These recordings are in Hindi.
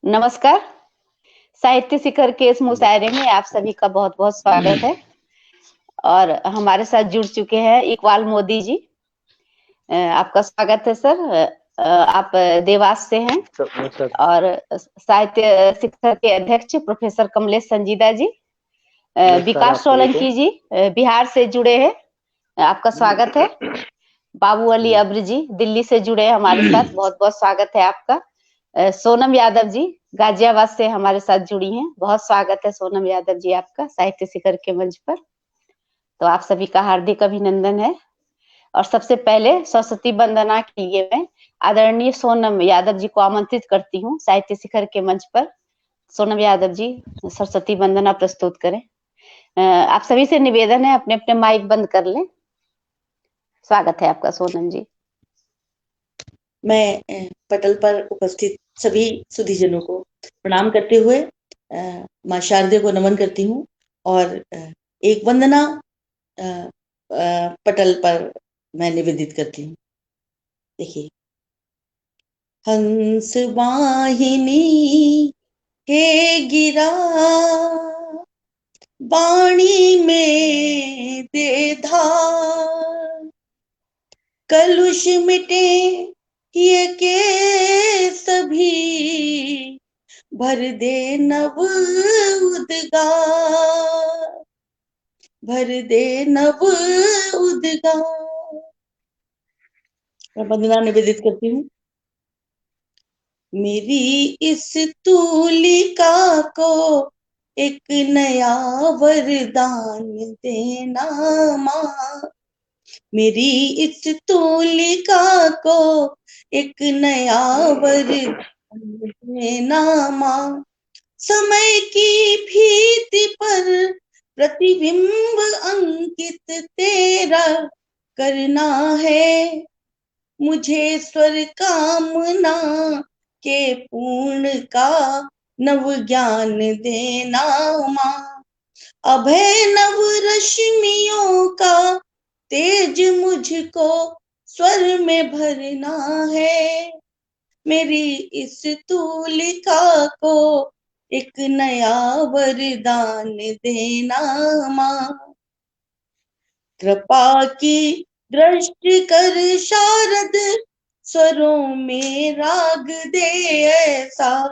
नमस्कार। साहित्य शिखर के इस मुशायरे में आप सभी का बहुत-बहुत स्वागत है और हमारे साथ जुड़ चुके हैं इकबाल मोदी जी। आपका स्वागत है सर। आप देवास से हैं और साहित्य शिखर के अध्यक्ष प्रोफेसर कमलेश संजीदा जी। विकास सोलंकी जी बिहार से जुड़े हैं, आपका स्वागत है। बाबू अली अब्र जी दिल्ली से जुड़े हैं हमारे साथ, बहुत-बहुत स्वागत है आपका। सोनम यादव जी गाजियाबाद से हमारे साथ जुड़ी हैं, बहुत स्वागत है सोनम यादव जी आपका साहित्य शिखर के मंच पर। तो आप सभी का हार्दिक अभिनंदन है और सबसे पहले सरस्वती वंदना के लिए मैं आदरणीय सोनम यादव जी को आमंत्रित करती हूँ साहित्य शिखर के मंच पर। सोनम यादव जी सरस्वती वंदना प्रस्तुत करें। आप सभी से निवेदन है अपने अपने माइक बंद कर लें। स्वागत है आपका सोनम जी। मैं पटल पर उपस्थित सभी सुधीजनों को प्रणाम करते हुए माँ शारदे को नमन करती हूँ और एक वंदना पटल पर मैं निवेदित करती हूँ। देखिए, हंस वाहिनी हे गिरा वाणी में दे धार, कलुष मिटे ये के सभी, भर दे नव उद्गार, भर दे नव उद्गार। मैं वंदना निवेदित करती हूँ। मेरी इस तूलिका को एक नया वरदान देना माँ, मेरी इस तूलिका को एक नया वरदान देना माँ। समय की भीति पर प्रतिबिंब अंकित तेरा करना है, मुझे स्वर कामना के पूर्ण का नव ज्ञान देना माँ। अभय नव रश्मियों का तेज मुझको स्वर में भरना है, मेरी इस तूलिका को एक नया वरदान देना माँ। कृपा की दृष्टि कर शारद स्वरों में राग दे ऐसा,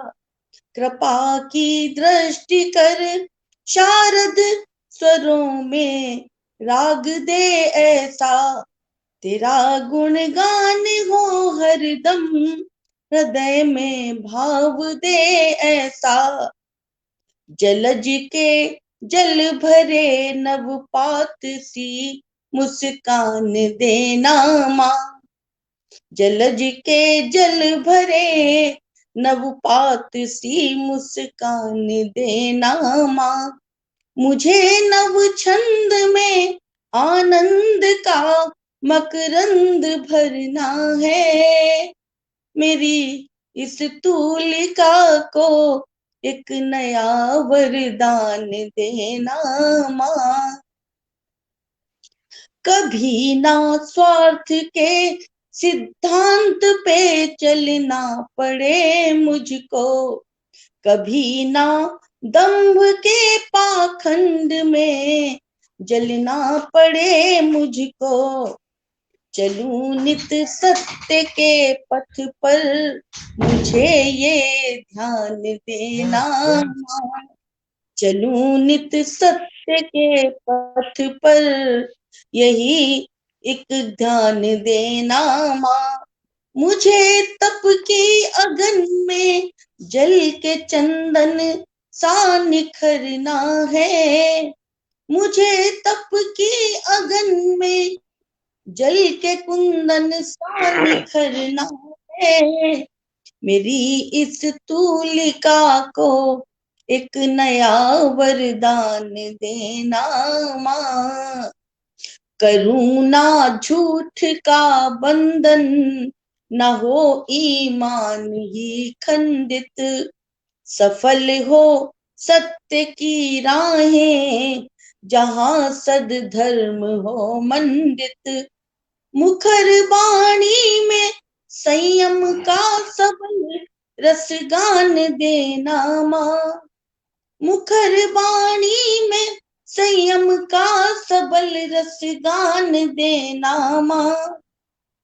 कृपा की दृष्टि कर शारद स्वरों में राग दे ऐसा, तेरा गुणगान हो हरदम हृदय में भाव दे ऐसा। जलज के जल भरे नवपात सी मुस्कान देना माँ, जलज के जल भरे नवपात सी मुस्कान देना माँ। मुझे नव छंद में आनंद का मकरंद भरना है, मेरी इस तूलिका को एक नया वरदान देना माँ। कभी ना स्वार्थ के सिद्धांत पे चलना पड़े मुझको, कभी ना दंभ के पाखंड में जलना पड़े मुझको। चलूं नित सत्य के पथ पर, मुझे ये ध्यान देना माँ। चलूं नित सत्य के पथ पर, यही एक ध्यान देना माँ। मुझे तप की अगन में जल के चंदन सा निखरना है, मुझे तप की अगन में जल के कुंदन सा निखरना है, मेरी इस तूलिका को एक नया वरदान देना माँ। करूं ना झूठ का बंधन, न हो ईमान ही खंडित, सफल हो सत्य की राहें जहां सद्धर्म हो मंडित। मुखर बाणी में संयम का सबल रस गान देना माँ, मुखर बाणी में संयम का सबल रस गान देना माँ,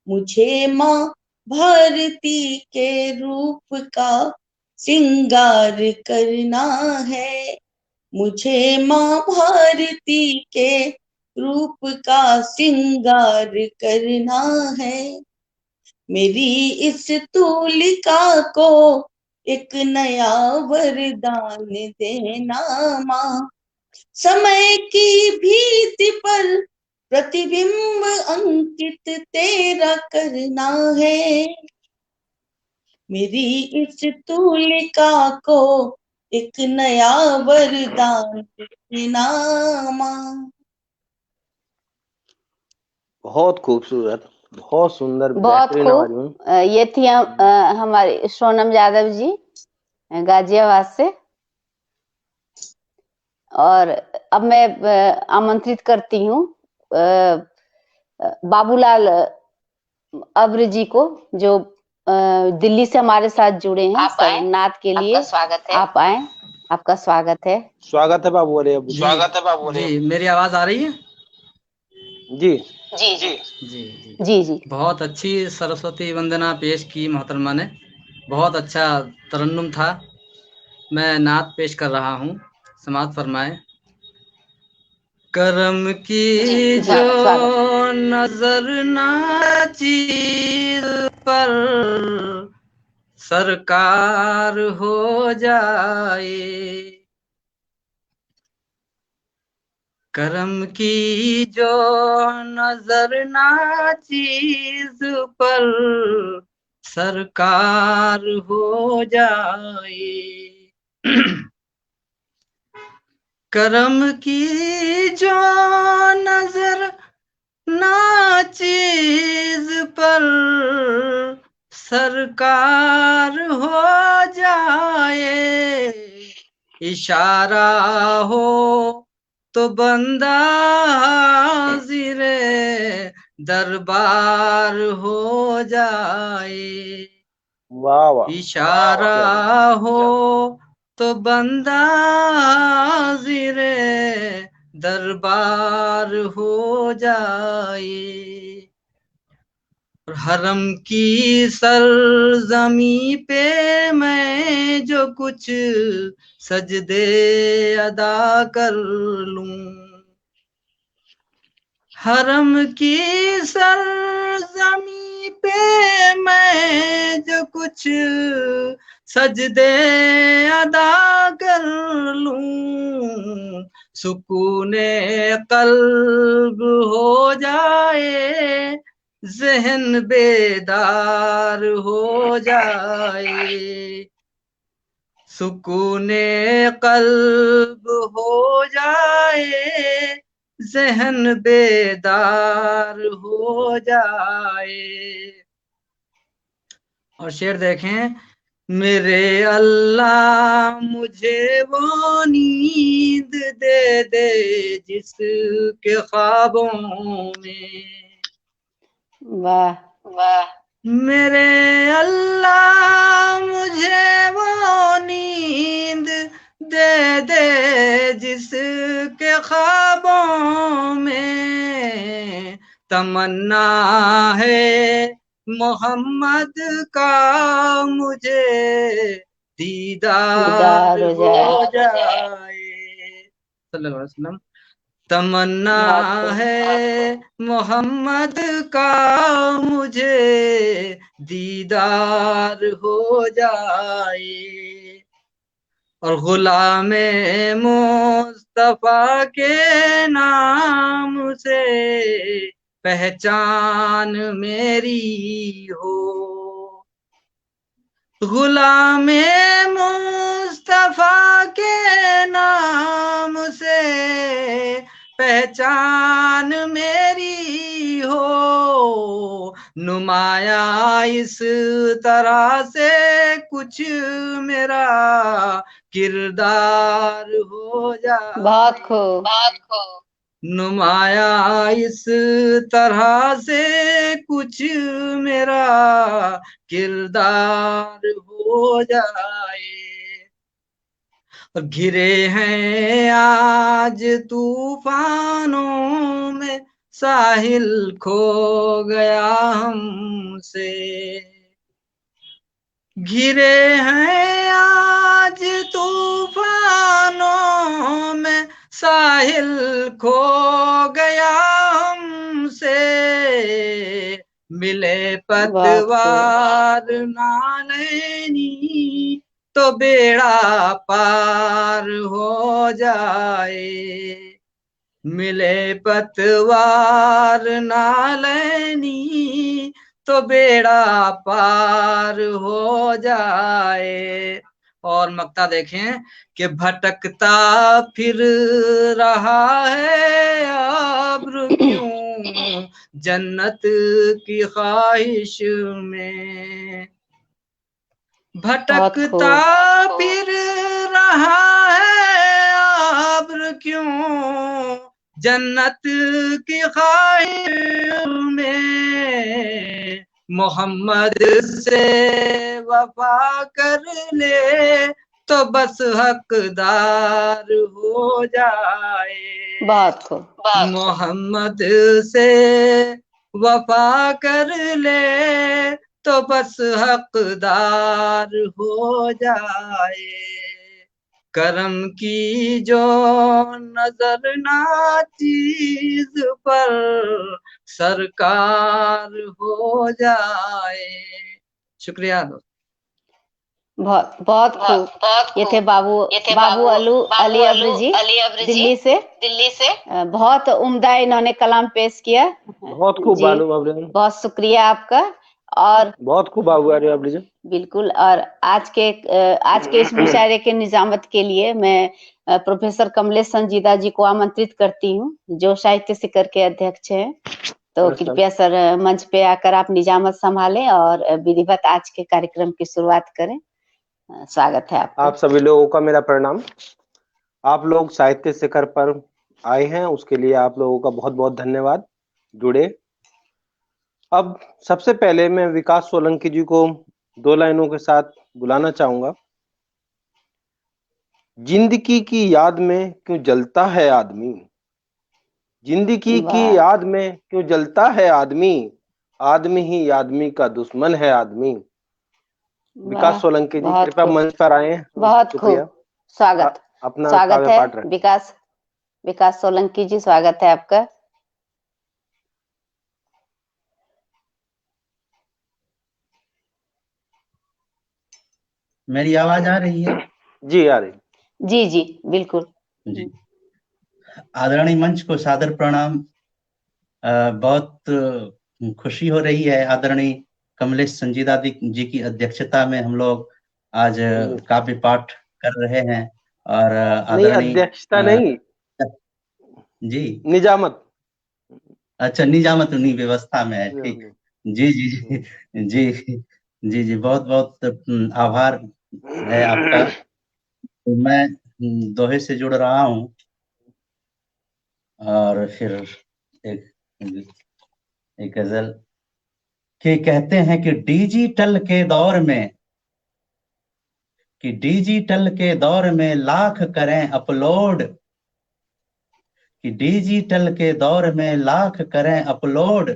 मुझे माँ भारती के रूप का सिंगार करना है, मुझे माँ भारती के रूप का सिंगार करना है, मेरी इस तूलिका को एक नया वरदान देना माँ, समय की भीति पर प्रतिबिंब अंकित तेरा करना है, मेरी इस तूलिका को एक नया वरदान देना माँ। बहुत खूबसूरत, बहुत सुंदर, बहुत बेहतरीन आवाज में। खूब। ये थी हमारी सोनम यादव जी गाजियाबाद से। और अब मैं आमंत्रित करती हूँ बाबूलाल अब्र जी को, जो दिल्ली से हमारे साथ जुड़े हैं सरनाथ के लिए। आपका स्वागत है। आप आए, आपका स्वागत है। स्वागत है बाबू। अरे अबू, स्वागत है बाबू। जी, मेरी आवाज आ रही है? जी जी जी जी जी जी जी। बहुत अच्छी सरस्वती वंदना पेश की मोहतरमा ने, बहुत अच्छा तरन्नुम था। मैं नात पेश कर रहा हूँ, समाप्त फरमाए। करम की जो नजर ना चीज पर सरकार हो जाए, करम की जो नजर ना चीज पर सरकार हो जाए, करम की जो नजर ना चीज पर सरकार हो जाए, इशारा हो तो बंदा हाजिरे दरबार हो जाए, वाह वाह। इशारा हो तो बंदा हाजिरे दरबार हो जाए, और हरम की सरजमी पे मैं जो कुछ सजदे अदा कर लूं, हरम की सरजमी पे मैं जो कुछ सजदे अदा कर लूं, सुकूने कल्ब हो जाए, ज़हन बेदार हो जाए, सुकूने कल्ब हो जाए, ज़हन बेदार हो जाए। और शेर देखें, मेरे अल्लाह मुझे वो नींद दे दे जिसके ख्वाबों में, वाह वाह, मेरे अल्लाह मुझे वो नींद दे दे जिसके ख्वाबों में तमन्ना है मोहम्मद का मुझे दीदार हो जाए, सल्लल्लाहु अलैहि वसल्लम। तमन्ना है मोहम्मद का मुझे दीदार हो जाए, और गुलामे मुस्तफा के नाम से पहचान मेरी हो, गुलामे मुस्तफा के नाम से पहचान मेरी हो, नुमाया इस तरह से कुछ मेरा किरदार हो जाए। बहुत खूब। नुमाया इस तरह से कुछ मेरा किरदार हो जाए। घिरे हैं आज तूफानों में, साहिल खो गया हमसे। घिरे हैं आज तूफानों में, साहिल खो गया हमसे। मिले पतवार ना नैनी, तो बेड़ा पार हो जाए। मिले पतवार ना नैनी, तो बेड़ा पार हो जाए। और मक्ता देखें कि भटकता फिर रहा है अब्र क्यों जन्नत की ख्वाहिश में। भटकता फिर रहा है अब्र क्यों जन्नत की ख्वाहिश में। मोहम्मद से वफा कर ले, तो बस हकदार हो जाए। बहुत खूब। मोहम्मद से वफा कर ले, तो बस हकदार हो जाए। करम की जो नजर ना चीज पर, सरकार हो जाए। शुक्रिया दोस्त। बहुत बहुत खूब। ये थे बाबू अली अब्र जी दिल्ली से। बहुत उम्दा इन्होंने कलाम पेश किया। बहुत खूब जी, बालू बाबू, बहुत शुक्रिया आपका। और बहुत खूब बाबू बाबू जी। बिल्कुल। और आज के इस मुशायरे के निजामत के लिए मैं प्रोफेसर कमलेश संजीदा जी को आमंत्रित करती हूँ, जो साहित्य शिखर के अध्यक्ष हैं। तो कृपया सर मंच पे आकर आप निजामत संभालें और विधिवत आज के कार्यक्रम की शुरुआत करें। स्वागत है आपका। आप सभी लोगों का मेरा प्रणाम। आप लोग साहित्य शिखर पर आए हैं, उसके लिए आप लोगों का बहुत बहुत धन्यवाद। जुड़े। अब सबसे पहले मैं विकास सोलंकी जी को 2 लाइनों के साथ बुलाना चाहूंगा। जिंदगी की याद में क्यों जलता है आदमी, जिंदगी की याद में क्यों जलता है आदमी, आदमी ही आदमी का दुश्मन है आदमी। विकास सोलंकी जी कृपया मंच पर आए। बहुत खूब। स्वागत है विकास सोलंकी जी, स्वागत है आपका। मेरी आवाज आ रही है? जी आ रही। जी बिल्कुल जी। आदरणीय मंच को सादर प्रणाम। बहुत खुशी हो रही है आदरणीय कमलेश संजीदा जी की अध्यक्षता में हम लोग आज काव्य पाठ कर रहे हैं। और आदरणीय अध्यक्षता नहीं जी निजामत। अच्छा, निजामत उन्हीं व्यवस्था में है। ठीक। जी जी जी जी जी जी बहुत बहुत आभार है आपका। तो मैं दोहे से जुड़ रहा हूँ और फिर एक गजल के कहते हैं कि डिजिटल के दौर में लाख करें अपलोड, कि डिजिटल के दौर में लाख करें अपलोड,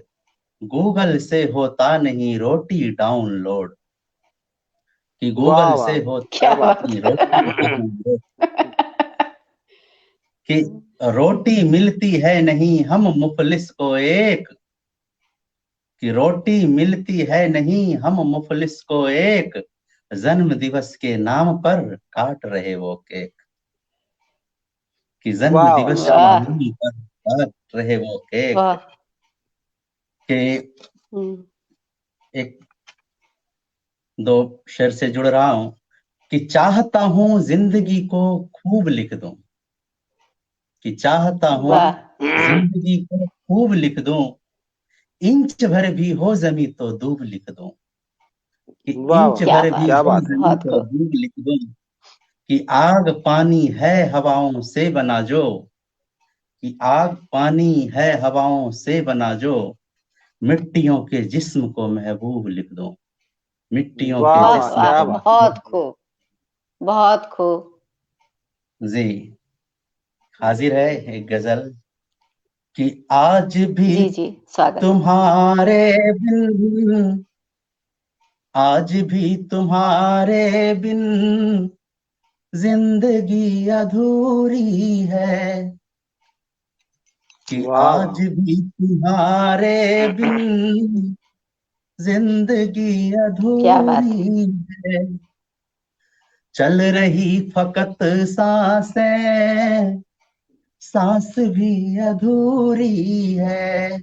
गूगल से होता नहीं रोटी डाउनलोड, कि गूगल से होता नहीं रोटी डाउनलोड, कि रोटी मिलती है नहीं हम मुफलिस को एक, कि रोटी मिलती है नहीं हम मुफलिस को एक, जन्म दिवस के नाम पर काट रहे वो केक, कि जन्म दिवस के नाम पर काट रहे वो केक। के एक 2 शेर से जुड़ रहा हूं कि चाहता हूं जिंदगी को खूब लिख दूं, कि चाहता हूं जिंदगी को खूब लिख दूं, इंच भर भी हो जमी तो दूब लिख दूं, कि इंच भर भी हो जमी तो दूब लिख दूं, कि आग पानी है हवाओं से बना जो, कि आग पानी है हवाओं से बना जो, मिट्टियों के जिस्म को महबूब लिख दो, मिट्टियों के वाह वाह वाह, जिस्म वाह, क्या को बात। बहुत खूब, बहुत खूब। जी। हाजिर है एक गजल कि आज भी जी जी, स्वागत। तुम्हारे बिन, आज भी तुम्हारे बिन जिंदगी अधूरी है, कि वाह आज वाह, भी तुम्हारे बिन जिंदगी क्या बात है। अधूरी है, चल रही फकत सांसें, सांस भी अधूरी है,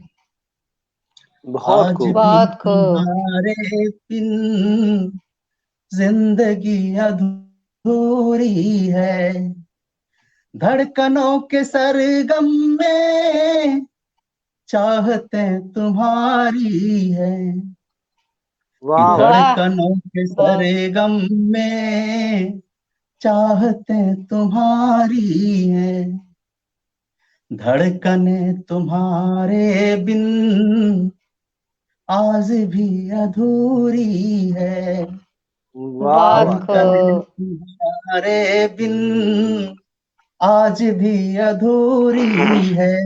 बहुत आज खूब। भी बहुत खूब। तुम्हारे बिन जिंदगी अधूरी है, धड़कनों के सरगम में चाहतें तुम्हारी है, कि वाह वाह, वाह धड़कनों के वाह, सरगम में चाहतें तुम्हारी है, धड़कने तुम्हारे बिन आज भी अधूरी है, वाह बहुत वाह, क्या बात। धड़कने खूब। तुम्हारे बिन आज भी अधूरी है,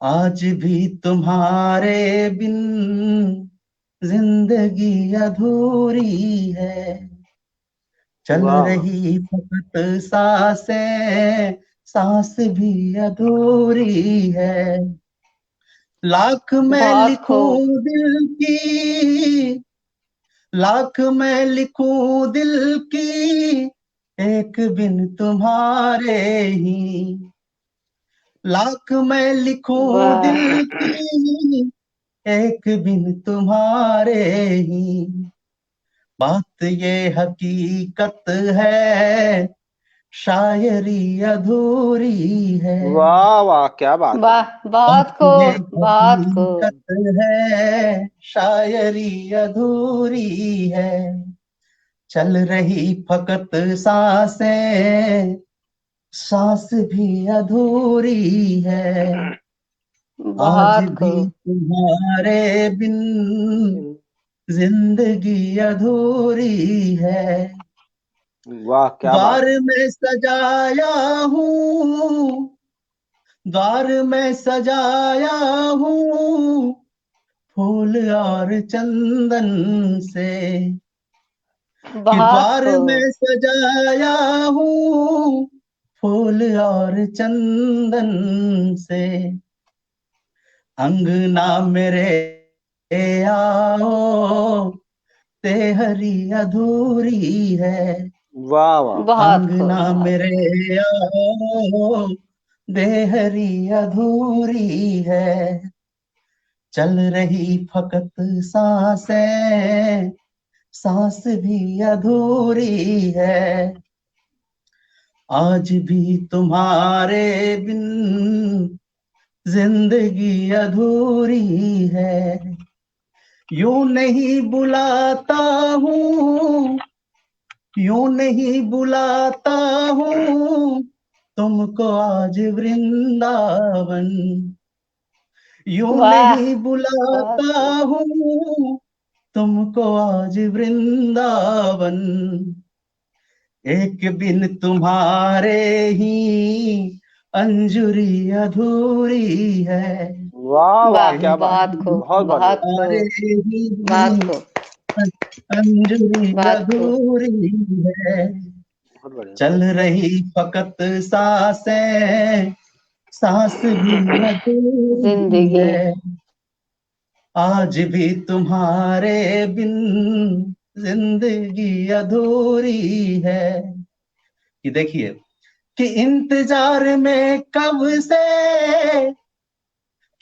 आज भी तुम्हारे बिन जिंदगी अधूरी है, चल वाह वाह, रही फकत सांसें, सांस भी अधूरी है, लाख मैं बहुत खूब। लिखूं दिल की, लाख मैं लिखूं दिल की, एक बिन तुम्हारे ही, लाख मैं लिखूं वाह दिल की, एक बिन तुम्हारे ही, बात ये हकीकत है, शायरी अधूरी है, वाह वाह, क्या बात है। वाह, बात बहुत ये खूब, बहुत खूब। हकीकत है, शायरी अधूरी है, चल रही फकत सांसें, सांस भी अधूरी है, आज बहुत भी खूब। तुम्हारे बिन जिंदगी अधूरी है, वाह, क्या द्वार बात है। में सजाया हूँ, द्वार में सजाया हूँ, फूल और चंदन से, कि बहुत द्वार खूब। में सजाया हूँ, फूल और चंदन से, अंगना मेरे आओ, तेहरी अधूरी है, वाह वाह, बहुत अंगना खूब, बहुत मेरे खूब। आओ, देहरी अधूरी है, चल रही फकत सांसें, सांस भी अधूरी है, आज भी तुम्हारे बिन जिंदगी अधूरी है, यूं नहीं बुलाता हूँ, यूं नहीं बुलाता हूँ, तुमको आज वृंदावन, यूं वाह, नहीं बहुत बुलाता खूब। हूँ, तुमको आज वृंदावन, एक बिन तुम्हारे ही अंजुरी अधूरी है, वाह वाह, वाह, क्या बात बहुत है, खूब, बहुत बढ़िया। बहुत तुम्हारे खूब, बहुत ही खूब, अंजुरी बहुत खूब। अधूरी है, बहुत बढ़िया। चल रही फकत सांसें, सांस भी अधूरी जिंदगी। है, आज भी तुम्हारे बिन जिंदगी अधूरी है, कि देखिए कि इंतजार में कब से,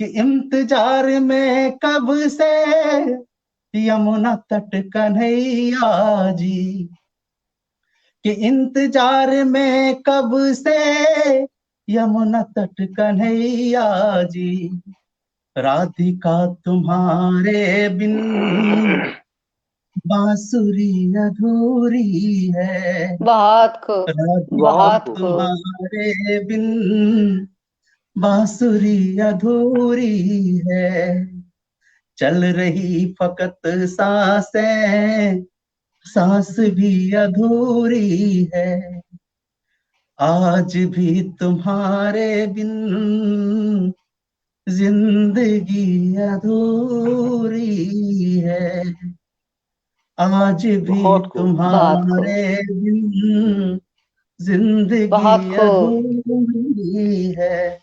कि इंतजार में कब से यमुना तट कन्हैया जी, कि इंतजार में कब से यमुना तट कन्हैया जी, राधिका तुम्हारे बिन बांसुरी अधूरी है, बहुत खूब, राधिका बहुत खूब। तुम्हारे बिन बांसुरी अधूरी है, चल रही फकत सांसें, सांस भी अधूरी है, आज भी तुम्हारे बिन जिंदगी अधूरी है, आज भी बहुत खूब, बहुत खूब, तुम्हारे बिन जिंदगी बहुत खूब। अधूरी है।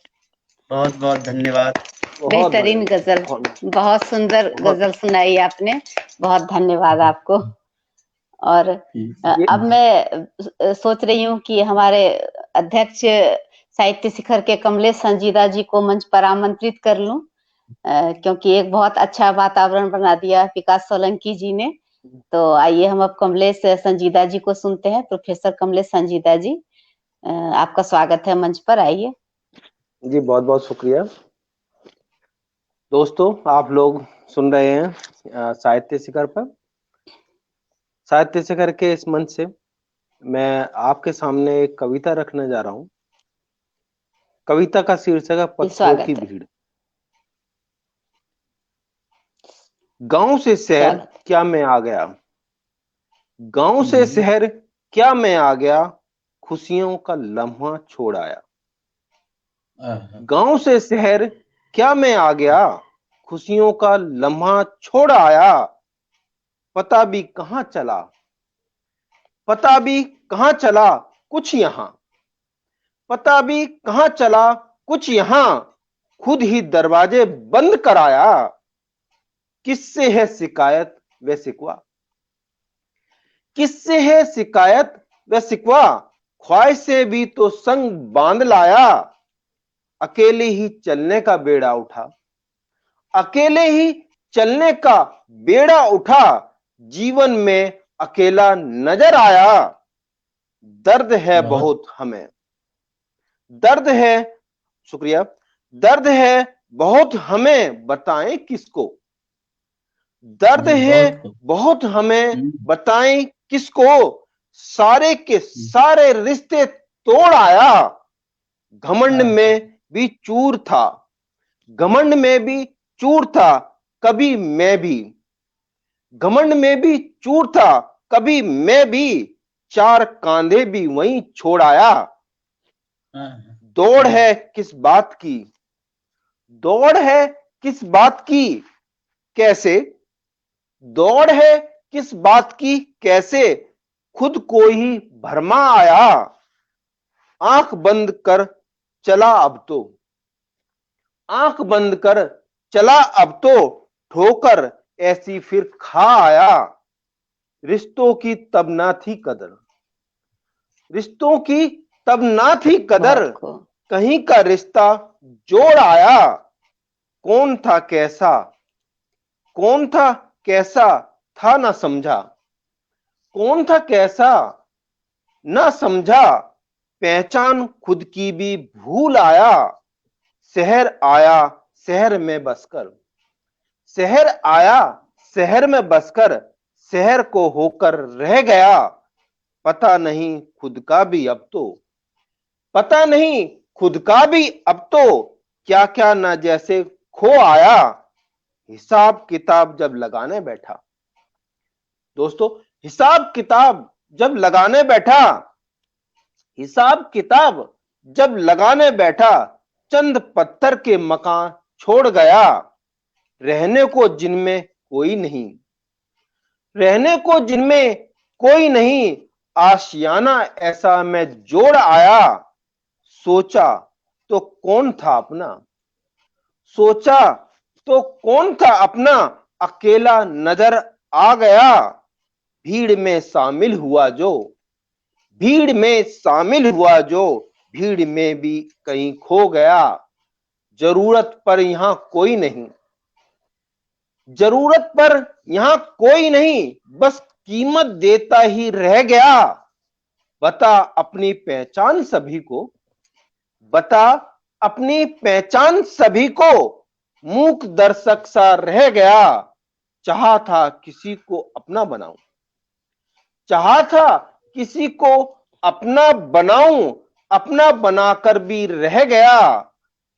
बहुत बहुत धन्यवाद। बहुत बेहतरीन बढ़िया, गजल, बहुत सुंदर बहुत गजल सुनाई आपने, बहुत धन्यवाद आपको। और ये अब मैं सोच रही हूँ कि हमारे अध्यक्ष साहित्य शिखर के कमलेश संजीदा जी को मंच पर आमंत्रित कर लूं, क्योंकि एक बहुत अच्छा वातावरण बना दिया विकास सोलंकी जी ने। तो आइए हम अब कमलेश संजीदा जी को सुनते हैं। प्रोफेसर कमलेश संजीदा जी, आपका स्वागत है मंच पर, आइए। जी बहुत बहुत शुक्रिया। दोस्तों, आप लोग सुन रहे हैं साहित्य शिखर पर। साहित्य शिखर के इस मंच से मैं आपके सामने एक कविता रखने जा रहा हूं। कविता का शीर्षक है पत्थरों की स्वागत है, भीड़। गांव से शहर स्वागत। क्या मैं आ गया, गांव से शहर क्या मैं आ गया, खुशियों का लम्हा छोड़ आया। गांव से शहर क्या मैं आ गया, खुशियों का लम्हा छोड़ आया। पता भी कहां चला, पता भी कहां चला कुछ यहां, पता भी कहां चला कुछ यहां, खुद ही दरवाजे बंद कराया। किससे है शिकायत व शिकवा, किससे है शिकायत व शिकवा, ख्वाहिश से भी तो संग बांध लाया। अकेले ही चलने का बेड़ा उठा, अकेले ही चलने का बेड़ा उठा, जीवन में अकेला नजर आया। दर्द है बहुत हमें, दर्द है, शुक्रिया, दर्द है बहुत हमें, बताएं किसको, दर्द है बहुत हमें, बताएं किसको, सारे के सारे रिश्ते तोड़ आया। घमंड में भी चूर था, घमंड में भी चूर था कभी मैं भी, घमंड में भी चूर था कभी मैं भी, चार कांधे भी वहीं छोड़ आया। दौड़ है किस बात की, दौड़ है किस बात की कैसे, दौड़ है किस बात की कैसे, खुद को ही भरमा आया। आंख बंद कर चला अब तो, आंख बंद कर चला अब तो, ठोकर ऐसी फिर खा आया। रिश्तों की तब ना थी कदर, रिश्तों की तब ना थी कदर, बहुत खूब, कहीं का रिश्ता जोड़ आया। कौन था कैसा, कौन था कैसा था ना समझा, कौन था कैसा ना समझा, पहचान खुद की भी भूल आया। शहर आया शहर में बसकर, शहर आया शहर में बसकर, शहर को होकर रह गया। पता नहीं खुद का भी अब तो, पता नहीं खुद का भी अब तो, क्या क्या ना जैसे खो आया। हिसाब किताब जब लगाने बैठा, दोस्तों हिसाब किताब जब लगाने बैठा, हिसाब किताब जब लगाने बैठा, चंद पत्थर के मकान छोड़ गया। रहने को जिनमें कोई नहीं, रहने को जिनमें कोई नहीं, आशियाना ऐसा मैं जोड़ आया। सोचा तो कौन था अपना, सोचा तो कौन था अपना, अकेला नजर आ गया। भीड़ में शामिल हुआ जो, भीड़ में शामिल हुआ जो, भीड़ में भी कहीं खो गया। जरूरत पर यहां कोई नहीं, जरूरत पर यहां कोई नहीं, बस कीमत देता ही रह गया। बता अपनी पहचान सभी को, बता अपनी पहचान सभी को, मूक दर्शक सा रह गया। चाहा था किसी को अपना बनाऊं, चाहा था किसी को अपना बनाऊं, अपना बनाकर भी रह गया,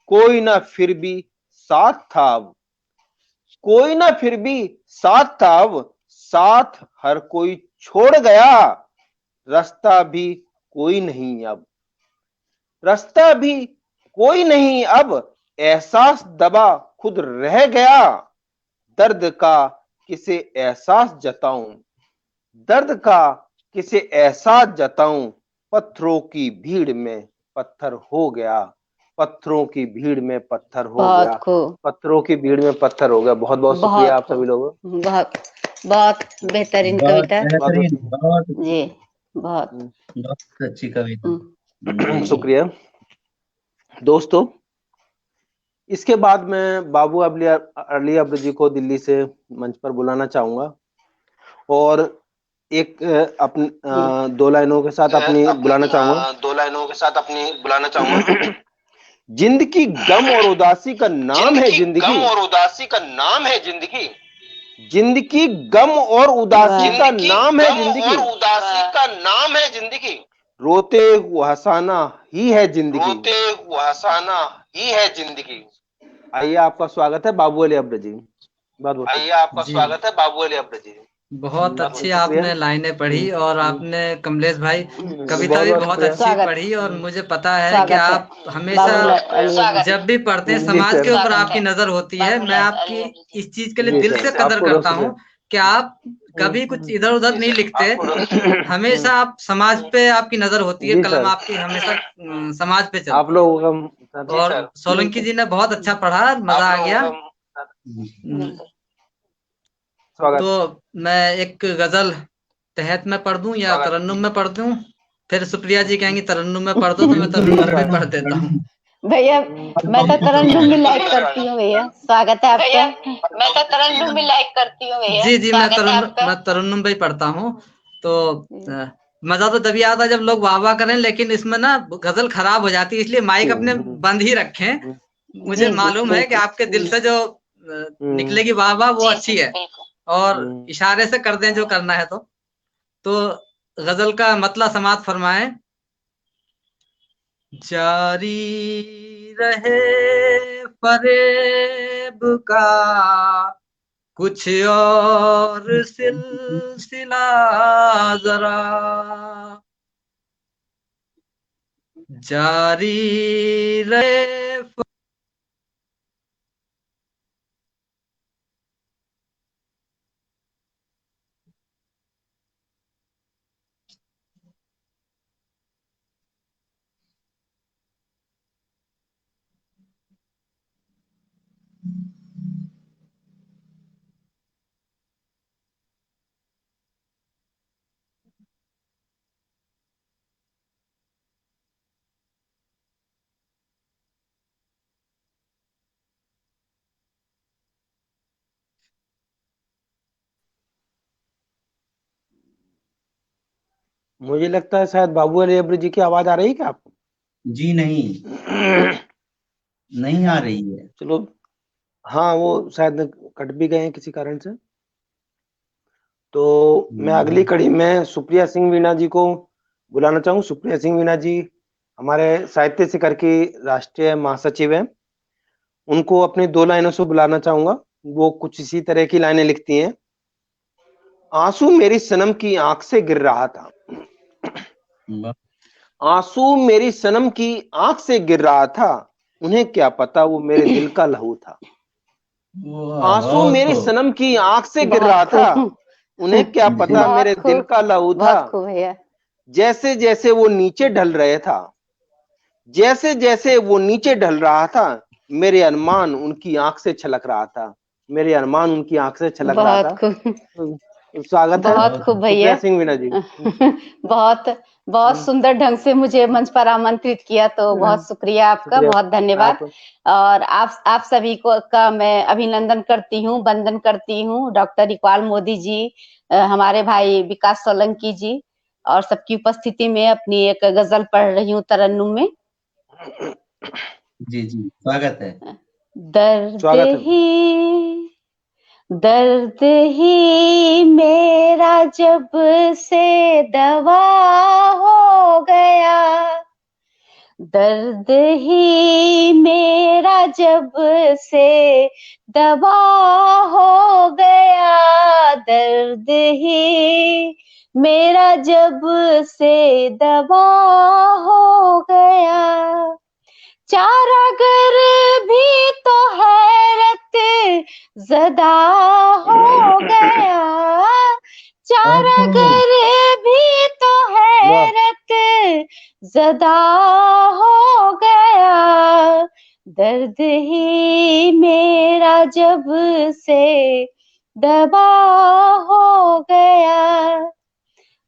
कोई ना फिर भी साथ था अब, कोई ना फिर भी साथ था अब, साथ हर कोई छोड़ गया, रास्ता भी कोई नहीं अब, रास्ता भी कोई नहीं अब, एहसास दबा खुद रह गया, दर्द का किसे एहसास जताऊं, दर्द का किसे एहसास जताऊं, पत्थरों की भीड़ में पत्थर हो गया, पत्थरों की भीड़ में पत्थर हो गया, बहुत खूब, पत्थरों की भीड़ में पत्थर हो गया। बहुत बहुत शुक्रिया आप सभी लोगों का। बहुत बहुत बेहतरीन बहुत कविता बेहतरीन, बहुत जी, बहुत बहुत अच्छी कविता जी। शुक्रिया दोस्तों। इसके बाद मैं बाबू अली अब्र जी को दिल्ली से मंच पर बुलाना चाहूंगा और एक अपने दो लाइनों के साथ अपनी बुलाना चाहूंगा। जिंदगी गम और उदासी का नाम है जिंदगी, गम और उदासी का नाम है जिंदगी, जिंदगी गम और उदासी का नाम है जिंदगी, उदासी का नाम है जिंदगी, रोते हुए हंसाना ही है जिंदगी, रोते हुए हंसाना ही है जिंदगी। आइए आपका स्वागत है बाबू अली अब्र जी। आइए आपका स्वागत है बाबू अली अब्र जी। बहुत अच्छी आपने लाइनें पढ़ी और आपने कमलेश भाई कविता भी बहुत अच्छी पढ़ी और मुझे पता है कि आप हमेशा जब भी पढ़ते हैं समाज के ऊपर आपकी नजर होती है। मैं आपकी इस चीज के लिए दिल से कदर करता हूँ कि आप कभी कुछ इधर उधर नहीं लिखते, हमेशा आप समाज पे आपकी नजर होती है, कलम आपकी हमेशा समाज पे चलती है। आप लोगों का और सोलंकी जी ने बहुत अच्छा पढ़ा, मजा आ गया। तो मैं एक गजल तहत में पढ़ दूं या तरन्नुम में पढ़ दूं? फिर सुप्रिया जी कहेंगी तरन्नुम में पढ़ दो, तो मैं तरन्नुम में पढ़ देता हूँ। भैया। मैं तो तरन्नुम भी लाइक करती हूँ भैया, स्वागत है आपका। मैं तो तरन्नुम भी लाइक करती हूँ भैया। जी जी, मैं तरन्नुम भी पढ़ता हूँ। तो मजा तो तभी आता है जब लोग वाह वाह करें, लेकिन इसमें ना गजल खराब हो जाती है, इसलिए माइक अपने बंद ही रखें। मुझे मालूम है कि आपके दिल से जो निकलेगी वाह वाह वो अच्छी है, और इशारे से कर दें जो करना है। तो गजल का मतलब समाप्त फरमाएं। जारी रहे फरेब का कुछ और सिलसिला जरा, जारी रहे मुझे लगता है शायद बाबू अली अब्र जी की आवाज आ रही है क्या आपको? जी नहीं आ रही है। चलो, हाँ वो शायद कट भी गए हैं किसी कारण से। तो मैं अगली कड़ी में सुप्रिया सिंह वीणा जी को बुलाना चाहूँ। सुप्रिया सिंह वीणा जी हमारे साहित्य शिखर की राष्ट्रीय महासचिव हैं। उनको अपनी दो लाइनों से बुलाना चाहूंगा। वो कुछ इसी तरह की लाइनें लिखती हैं। आंसू मेरी सनम की आंख से गिर रहा था, आंसू मेरी सनम की आंख से गिर रहा था, उन्हें क्या पता वो मेरे दिल का लहू था। आंसू मेरी सनम की आंख से गिर रहा था, उन्हें क्या पता मेरे दिल का लहू था। जैसे जैसे वो नीचे ढल रहे था, जैसे जैसे वो नीचे ढल रहा था, मेरे अरमान उनकी आंख से छलक रहा था, मेरे अरमान उनकी आंख से छलक रहा था। स्वागत है बहुत खूब भैया सिंह वीणा जी। बहुत सुंदर ढंग से मुझे मंच पर आमंत्रित किया, तो बहुत शुक्रिया आपका, बहुत धन्यवाद। और आप सभी को का मैं अभिनंदन करती हूँ, वंदन करती हूँ। डॉक्टर इकबाल मोदी जी, हमारे भाई विकास सोलंकी जी, और सबकी उपस्थिति में अपनी एक गजल पढ़ रही हूँ तरन्नुम में। जी स्वागत है। दर्द ही दर्द ही मेरा जब से दवा हो गया, दर्द ही मेरा जब से दवा हो गया, दर्द ही मेरा जब से दवा हो गया। चारागर भी तो हैरत ज़दा हो गया, चारागर भी तो हैरत ज़दा हो गया, दर्द ही मेरा जब से दवा हो गया।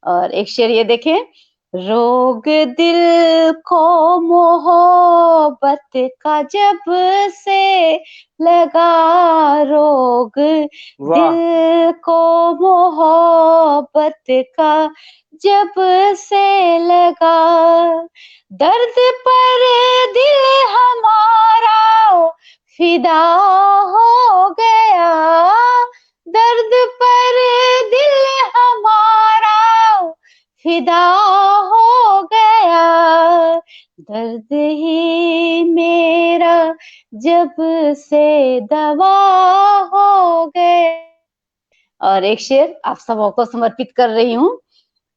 और एक शेर ये देखें, रोग दिल को मोहब्बत का जब से लगा, रोग दिल को मोहब्बत का जब से लगा, दर्द पर दिल हमारा फिदा हो गया, दर्द पर दिल हमारा फिदा हो गया, दर्द ही मेरा जब से दवा हो गए। और एक शेर आप सबों को समर्पित कर रही हूँ।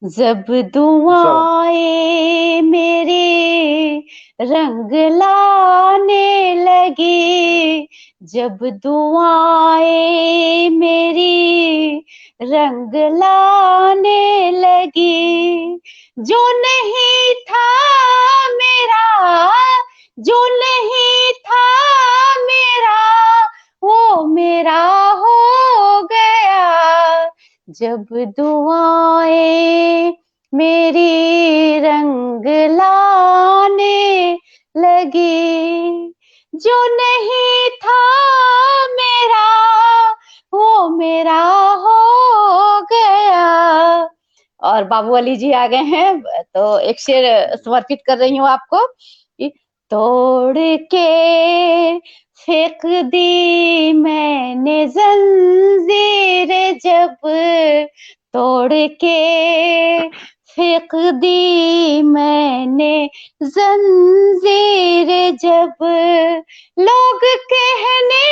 जब दुआएं मेरे रंग लाने लगी, जब दुआएं मेरी रंग लाने लगी, जो नहीं था मेरा, जो नहीं था मेरा, वो मेरा हो गया, जब दुआएं मेरी रंग लाने लगी, जो नहीं था मेरा, वो मेरा हो गया। और बाबू अली जी आ गए हैं, तो एक शेर समर्पित कर रही हूँ आपको। तोड़ के फेंक दी मैंने जंजीर जब, तोड़ के फेंक दी मैंने जंजीर जब, लोग कहने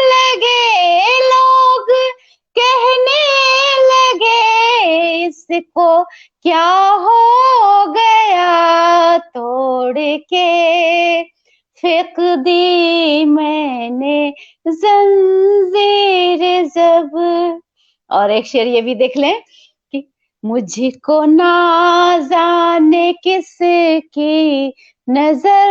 लगे, लोग कहने लगे इसको क्या हो गया, तोड़ के फेंक दी मैंने जंजीर जब। और एक शेर ये भी देख लें कि मुझको ना जाने किसकी नजर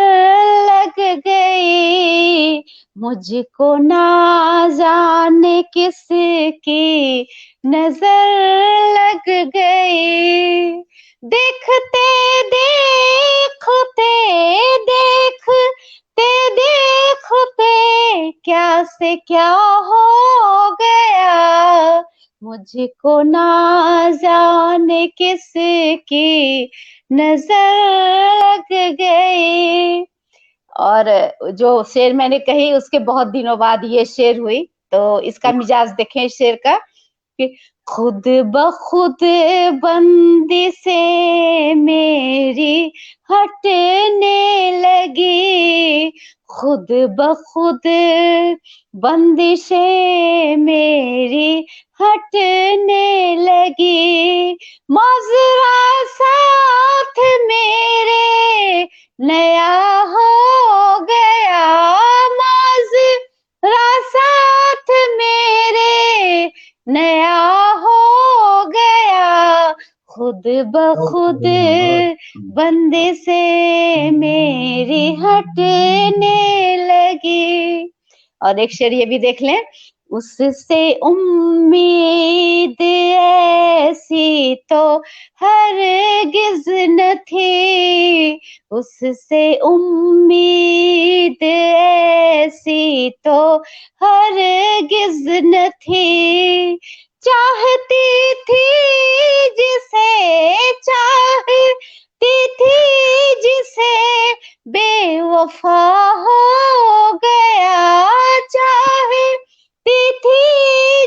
लग गई, मुझको ना जाने किसकी नजर लग गई, देखते देखते देखते देखते क्या से क्या हो गया, मुझको ना जाने किसकी नजर लग गई। और जो शेर मैंने कही उसके बहुत दिनों बाद ये शेर हुई, तो इसका मिजाज देखें इस शेर का कि खुद ब खुद बंदी से मेरी हटने लगी, खुद ब खुद बंदिशें मेरी हटने लगी, माजरा साथ मेरे नया हो गया, माजरा साथ मेरे नया हो गया, खुद ब खुद बंदे से मेरी हटने लगी। और एक शेर ये भी देख लें, उससे उम्मीद ऐसी तो हरगिज न थी, उससे उम्मीद ऐसी तो हरगिज न थी, चाहती थी जिसे चाहती थी जिसे बेवफा हो गया, चाहती थी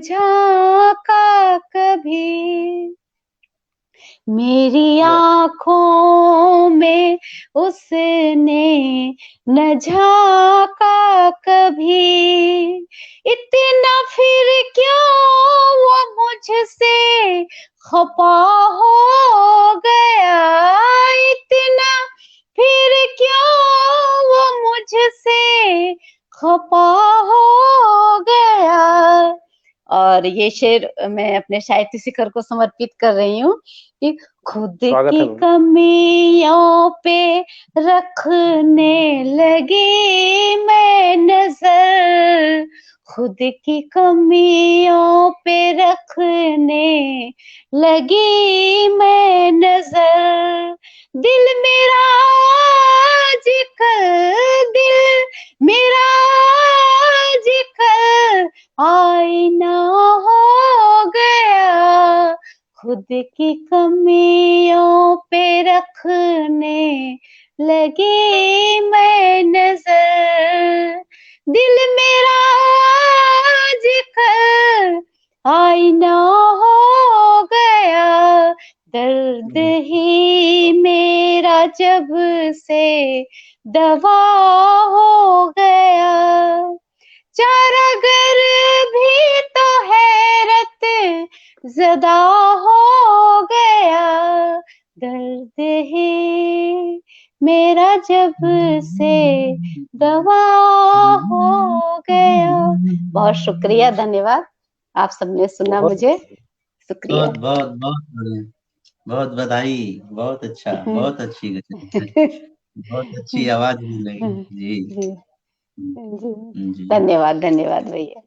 झांका कभी, मेरी आंखों में उसने न झांका कभी, इतना फिर क्यों वो मुझसे खफा हो गया, इतना फिर क्यों वो मुझसे खफा हो गया। और ये शेर मैं अपने साहित्य शिखर को समर्पित कर रही हूँ कि खुद की कमियों पे रखने लगी मैं नजर, खुद की कमियों पे रखने लगी मैं नजर, दिल मेरा आजकल, दिल मेरा आजकल आईना हो गया, खुद की कमियों पे रखने लगी मैं नजर, दिल मेरा आजकल आईना हो गया, दर्द ही मेरा जब से दवा हो गया, चारागर भी तो हैरत ज़दा हो गया, दर्द ही मेरा जब से दवा हो गया। बहुत शुक्रिया, धन्यवाद, आप सबने सुना मुझे, शुक्रिया। बहुत बहुत बहुत बढ़िया, बहुत बधाई, बहुत अच्छा, बहुत अच्छी गजल है, बहुत अच्छी आवाज भी लगी जी जी जी, धन्यवाद धन्यवाद भैया।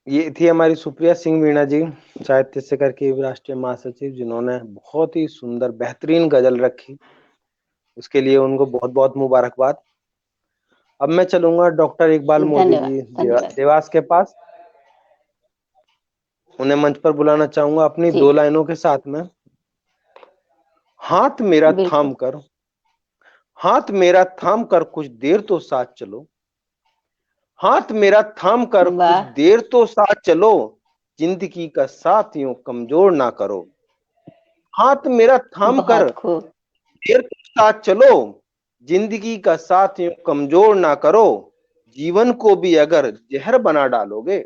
ये थी हमारी सुप्रिया सिंह मीणा जी, साहित्य शिखर की राष्ट्रीय महासचिव, जिन्होंने बहुत ही सुंदर बेहतरीन गजल रखी, उसके लिए उनको बहुत बहुत मुबारकबाद। अब मैं चलूंगा डॉक्टर इकबाल मोदी जी देवास के पास, उन्हें मंच पर बुलाना चाहूंगा अपनी 2 लाइनों के साथ में। हाथ मेरा थाम कर, हाथ मेरा थाम कर कुछ देर तो साथ चलो, हाथ मेरा थाम कर कुछ देर तो साथ चलो, जिंदगी का साथ यूं कमजोर ना करो, हाथ मेरा थाम कर देर तो साथ चलो, जिंदगी का साथ यूं कमजोर ना करो, जीवन को भी अगर जहर बना डालोगे,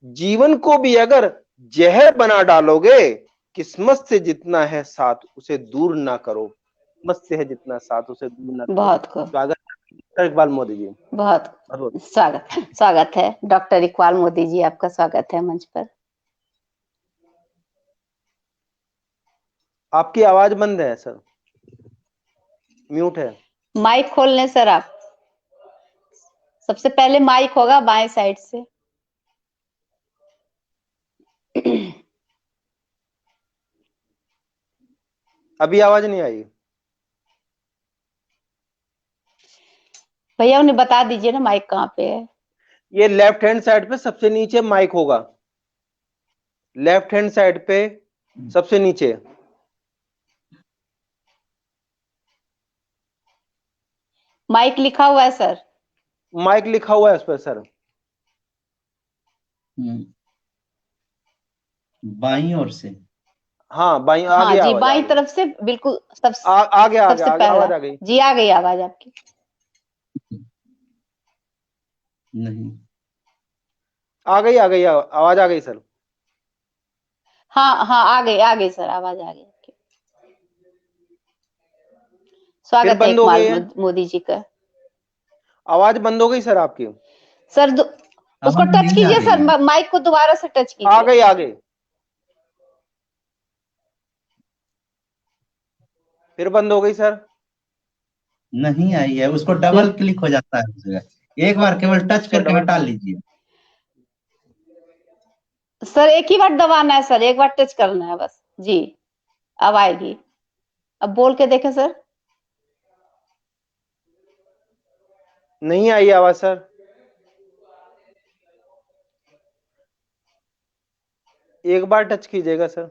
जीवन को भी अगर जहर बना डालोगे, किस्मत से जितना है साथ उसे दूर ना करो, किस्मत से है जितना साथ उसे दूर ना करो। बहुत खूब, स्वागत डॉक्टर इकबाल मोदी जी। बहुत स्वागत है डॉक्टर इकबाल मोदी जी, आपका स्वागत है मंच पर। आपकी आवाज बंद है सर, म्यूट है। माइक खोल लें सर आप, सबसे पहले माइक होगा बाएं साइड से। अभी आवाज नहीं आई भैया, उन्हें बता दीजिए ना माइक कहाँ पे है। ये लेफ्ट हैंड साइड पे सबसे नीचे माइक होगा, लेफ्ट हैंड साइड पे सबसे नीचे। माइक लिखा हुआ है सर, माइक लिखा हुआ है उस पर सर, बाईं ओर से। हाँ बाईं, आ हाँ गया जी, आवाज, बाईं तरफ से बिल्कुल आ गया सबसे पहला आवाज आ गई जी, आ गई आवाज आपकी। नहीं, आ गई आवाज आ गई सर। हाँ हाँ, आ गई सर, आवाज आ गई। स्वागत है इकबाल मोदी जी का। आवाज बंद हो गई सर आपकी सर, उसको टच कीजिए सर, माइक को दोबारा से टच कीजिए। आ गई फिर बंद हो गई सर, नहीं आई है, उसको डबल क्लिक हो जाता है उस जगह, एक बार केवल टच करके हटा लीजिए सर, एक ही बार दबाना है सर, एक बार टच करना है बस जी, अब आएगी। अब बोल के देखें सर। नहीं आई आवाज सर, एक बार टच कीजिएगा सर।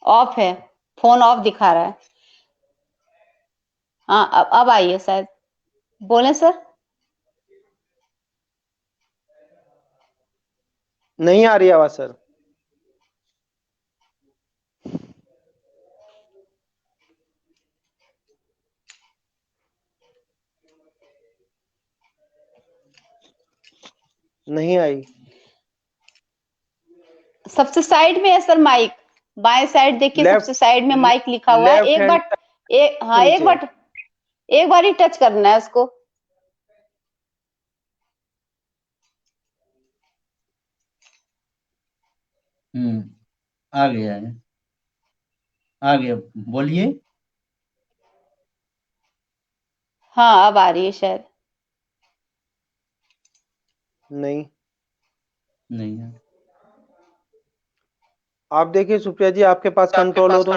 ऑफ है, फोन ऑफ दिखा रहा है। हाँ, अब आई है शायद, बोले सर। नहीं आ रही आवाज सर। नहीं आई। सबसे साइड में है सर माइक, बाएं साइड देखिए, सबसे साइड में माइक लिखा हुआ है। एक बार हाँ एक बार ही टच करना है उसको। आ गया है, आ गया, बोलिए। हाँ अब आ रही है शायद। नहीं है। आप देखिए सुप्रिया जी, आपके पास कंट्रोल हो तो।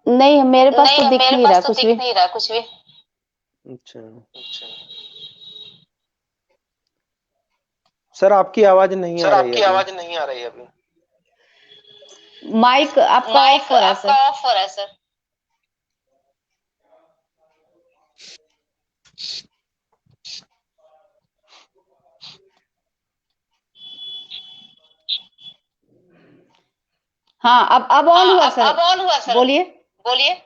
नहीं मेरे पास तो नहीं दिख मेरे नहीं पास रहा तो कुछ दिख भी। नहीं रहा कुछ भी। अच्छा सर, आपकी आवाज नहीं आ रही है अभी। माइक आपका ऑफ हो रहा है सर। ऑफ हो रहा है सर। हाँ अब ऑन हुआ सर। अब ऑन हुआ सर। बोलिए। बोलिए।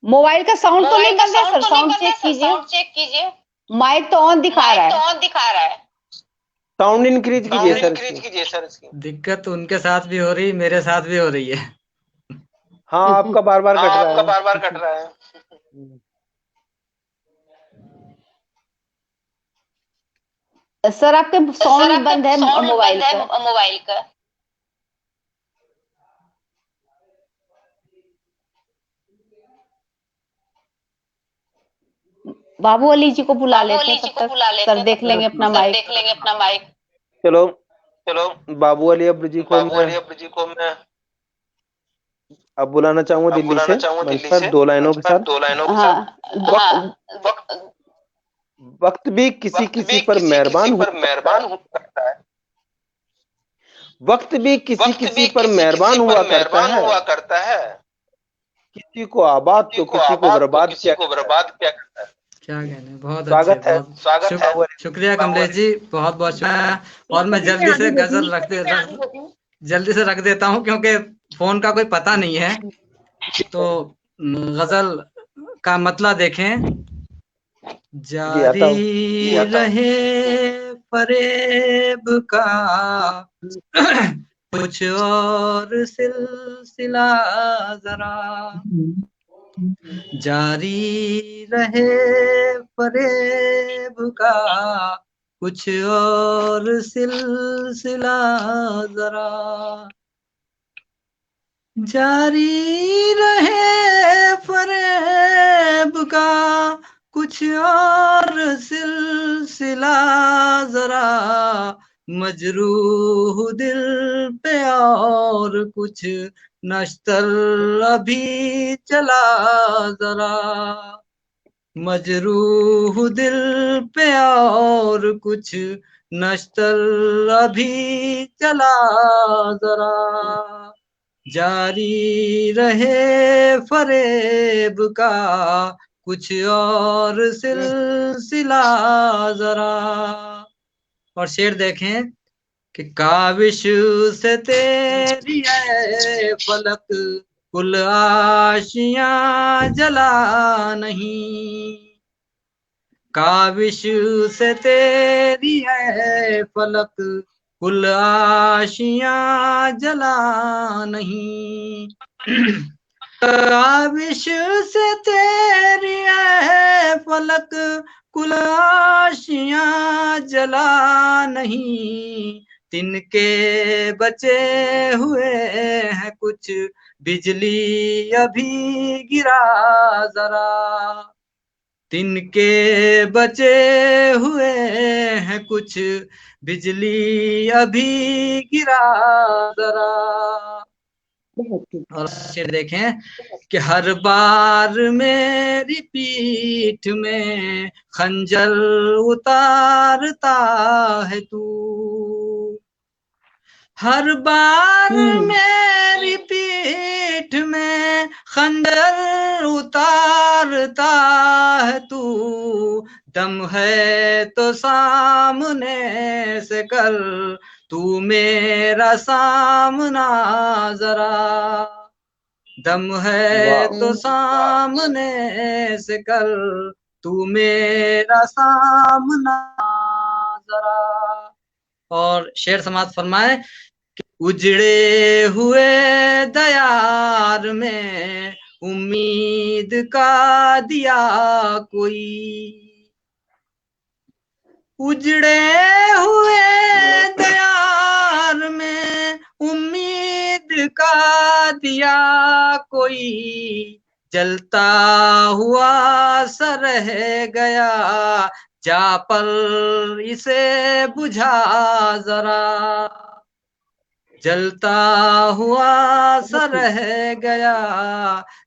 मोबाइल का साउंड तो नहीं बंद है सर? साउंड चेक कीजिए। साउंड चेक कीजिए। माइक तो ऑन दिखा रहा है। ऑन दिखा रहा है। साउंड इंक्रीज कीजिए सर इसकी। दिक्कत उनके साथ भी हो रही, मेरे साथ भी हो रही है। हाँ आपका बार बार कट रहा है। सर आपके साउंड बंद है मोबाइल का। मोबाइल का। बाबू अली जी को बुला लेते हैं तब तक, सर देख लेंगे अपना माइक। देख लेंगे अपना माइक। चलो बाबू अली अब्रू जी को मैं अब बुलाना चाहूंगा दिल्ली से मंच पर 2 लाइनों के साथ। हाँ वक्त भी किसी किसी पर मेहरबान होता है। वक्त भी किसी किसी पर मेहरबान हुआ करता है। किसी को आबाद तो किसी को बर्बाद किया करता है। क्या कहने, बहुत स्वागत अच्छे, है, बहुत शुक्रिया कमलेश जी, बहुत बहुत शुक्रिया। और मैं जल्दी से गजल जल्दी से रख देता हूँ क्योंकि फोन का कोई पता नहीं है। तो गजल का मतलब देखें। जारी रहे फरेब का कुछ और सिलसिला जरा, जारी रहे फरेब का कुछ और सिलसिला जरा, जारी रहे फरेब का कुछ और सिलसिला जरा, मजरूह दिल पे और कुछ नश्तर अभी चला जरा, मजरूह दिल पे और कुछ नश्तर अभी चला जरा, जारी रहे फरेब का कुछ और सिलसिला जरा। और शेर देखें कि काविश से तेरी है फलक कुल आशियां जला नहीं, काविश से तेरी है फलक कुल आशियां जला नहीं, काविश से तेरी है फलक कुल आशियां जला नहीं, तिनके बचे हुए हैं कुछ बिजली अभी गिरा जरा, तिनके बचे हुए हैं कुछ बिजली अभी गिरा जरा। और शेर देखें कि हर बार मेरी पीठ में खंजर उतारता है तू, हर बार मेरी पीठ में खंजर उतारता है तू, दम है तो सामने से कर तू मेरा सामना जरा, दम है तो सामने से कर तू मेरा सामना जरा। और शेर समाज फरमाए, उजड़े हुए दयार में उम्मीद का दिया कोई, उजड़े हुए दयार में उम्मीद का दिया कोई, जलता हुआ सा रह गया जा पर इसे बुझा जरा, जलता हुआ सा रह गया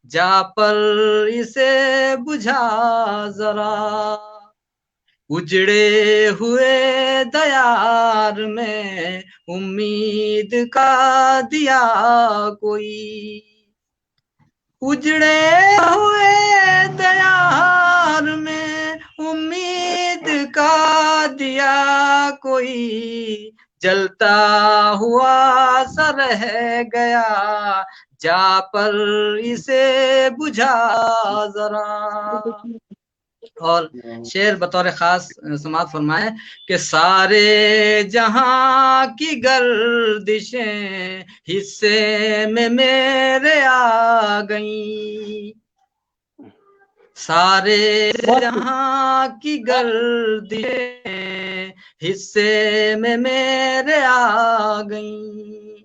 जा पर इसे बुझा जरा, उजड़े हुए दयार में उम्मीद का दिया कोई, उजड़े हुए दयार में उम्मीद का दिया कोई, जलता हुआ सा रह गया जा पर इसे बुझा जरा। और शेर बतौर खास समाप्त फरमाए कि सारे जहां की गर्दिशें हिस्से में मेरे आ गई, सारे जहां की गर्दिशें हिस्से में मेरे आ गई,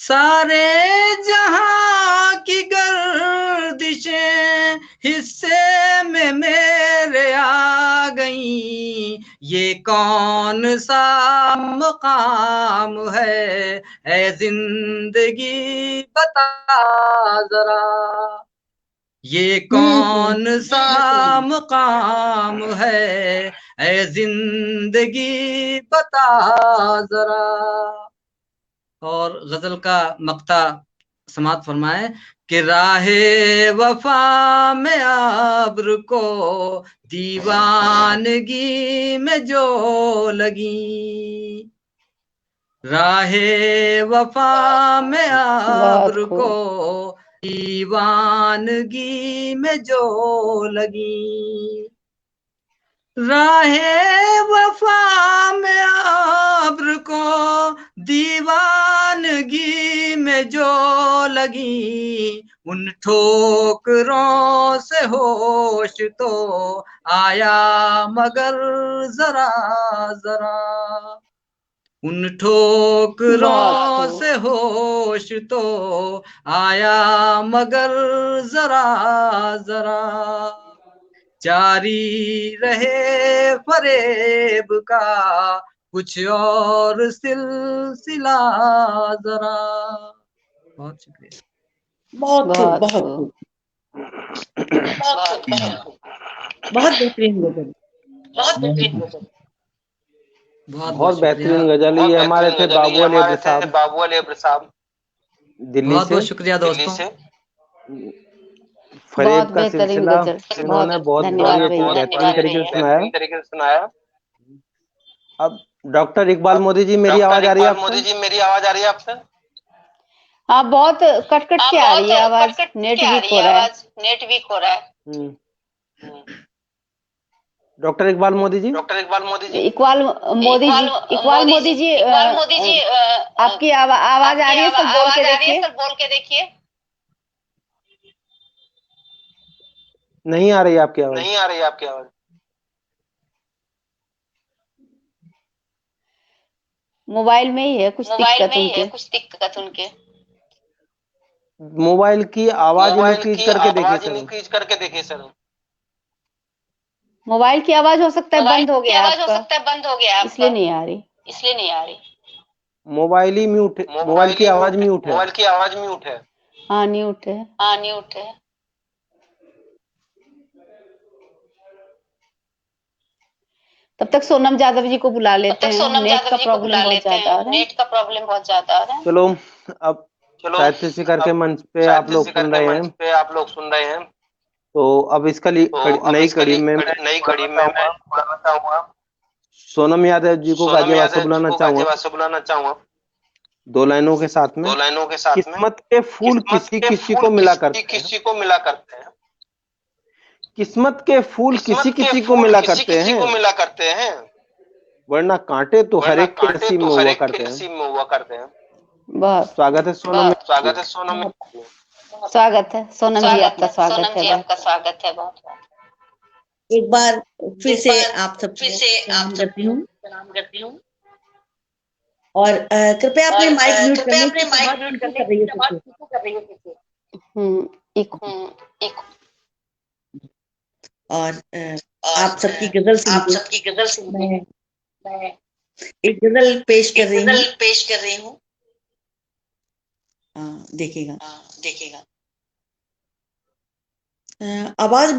सारे जहां की गर्दिशें हिस्से में मेरे आ गई, ये कौन सा मकाम है ऐ जिंदगी बता जरा, ये कौन सा मकाम है ऐ जिंदगी बता जरा। और गजल का मक्ता समाप्त फरमाए कि राहे वफा में आब्र को दीवानगी में जो लगी, राहे वफा में आब्र को दीवानगी में जो लगी, राहे वफा में आब्र को दीवानगी में जो लगी, उन ठोकरों से होश तो आया मगर जरा जरा, उन ठोकरों से होश तो आया मगर जरा जरा, जारी रहे फरेब का कुछ और सिलसिला जरा। बहुत शुक्रिया। बहुत खूब, बहुत खूब, बहुत बेहतरीन गजल, बहुत बेहतरीन गजल, बहुत बेहतरीन गजल। ये हमारे थे बाबू अली अब्र साहब, दिल्ली बहुत से। बहुत शुक्रिया दोस्तों। फरेब का सिलसिला इन्होंने बहुत बेहतरीन तरीके से सुनाया। अब डॉक्टर इकबाल मोदी जी, मेरी आवाज आ रही है आपसे? हाँ, बहुत कट कट के आ रही है आवाज, नेट वीक हो रहा है। डॉक्टर इकबाल मोदी जी, इकबाल मोदी जी, आपकी आवाज आ रही है सर? बोल के देखिए। नहीं आ रही है आपकी आवाज। मोबाइल में ही है कुछ दिक्कत उनके। मोबाइल की आवाज इंक्रीज करके देखिए सर। मोबाइल की आवाज हो सकता है बंद हो गया आपका, इसलिए नहीं आ रही। मोबाइल ही म्यूट है, मोबाइल की आवाज म्यूट है। हाँ, म्यूट है। तब तक सोनम यादव जी को बुला लेते हैं, नेट का प्रॉब्लम बहुत ज्यादा है। नेट का प्रॉब्लम बहुत ज्यादा है। चलो, अब साहित्य शिखर के मंच पे आप लोग सुन रहे हैं, तो अब इसका नई कड़ी में मैं बुलाना चाहूंगा सोनम यादव जी को गाजियाबाद से बुलाना चाहूंगा 2 लाइनों के साथ में। किस्मत के फूल किसी किसी को मिला करते हैं, किस्मत के फूल किसी किसी को मिला करते हैं, वरना कांटे तो हर एक के नसीब में हुआ करते हैं। बहुत स्वागत है सोनम। स्वागत है सोनम जी, आपका स्वागत है। बहुत। एक बार फिर से आप सबसे प्रणाम करती हूँ और कृपया अपने माइक म्यूट कर रही है। और आप सबकी गजल से मैं एक गजल पेश कर रही हूँ। देखिएगा आवाज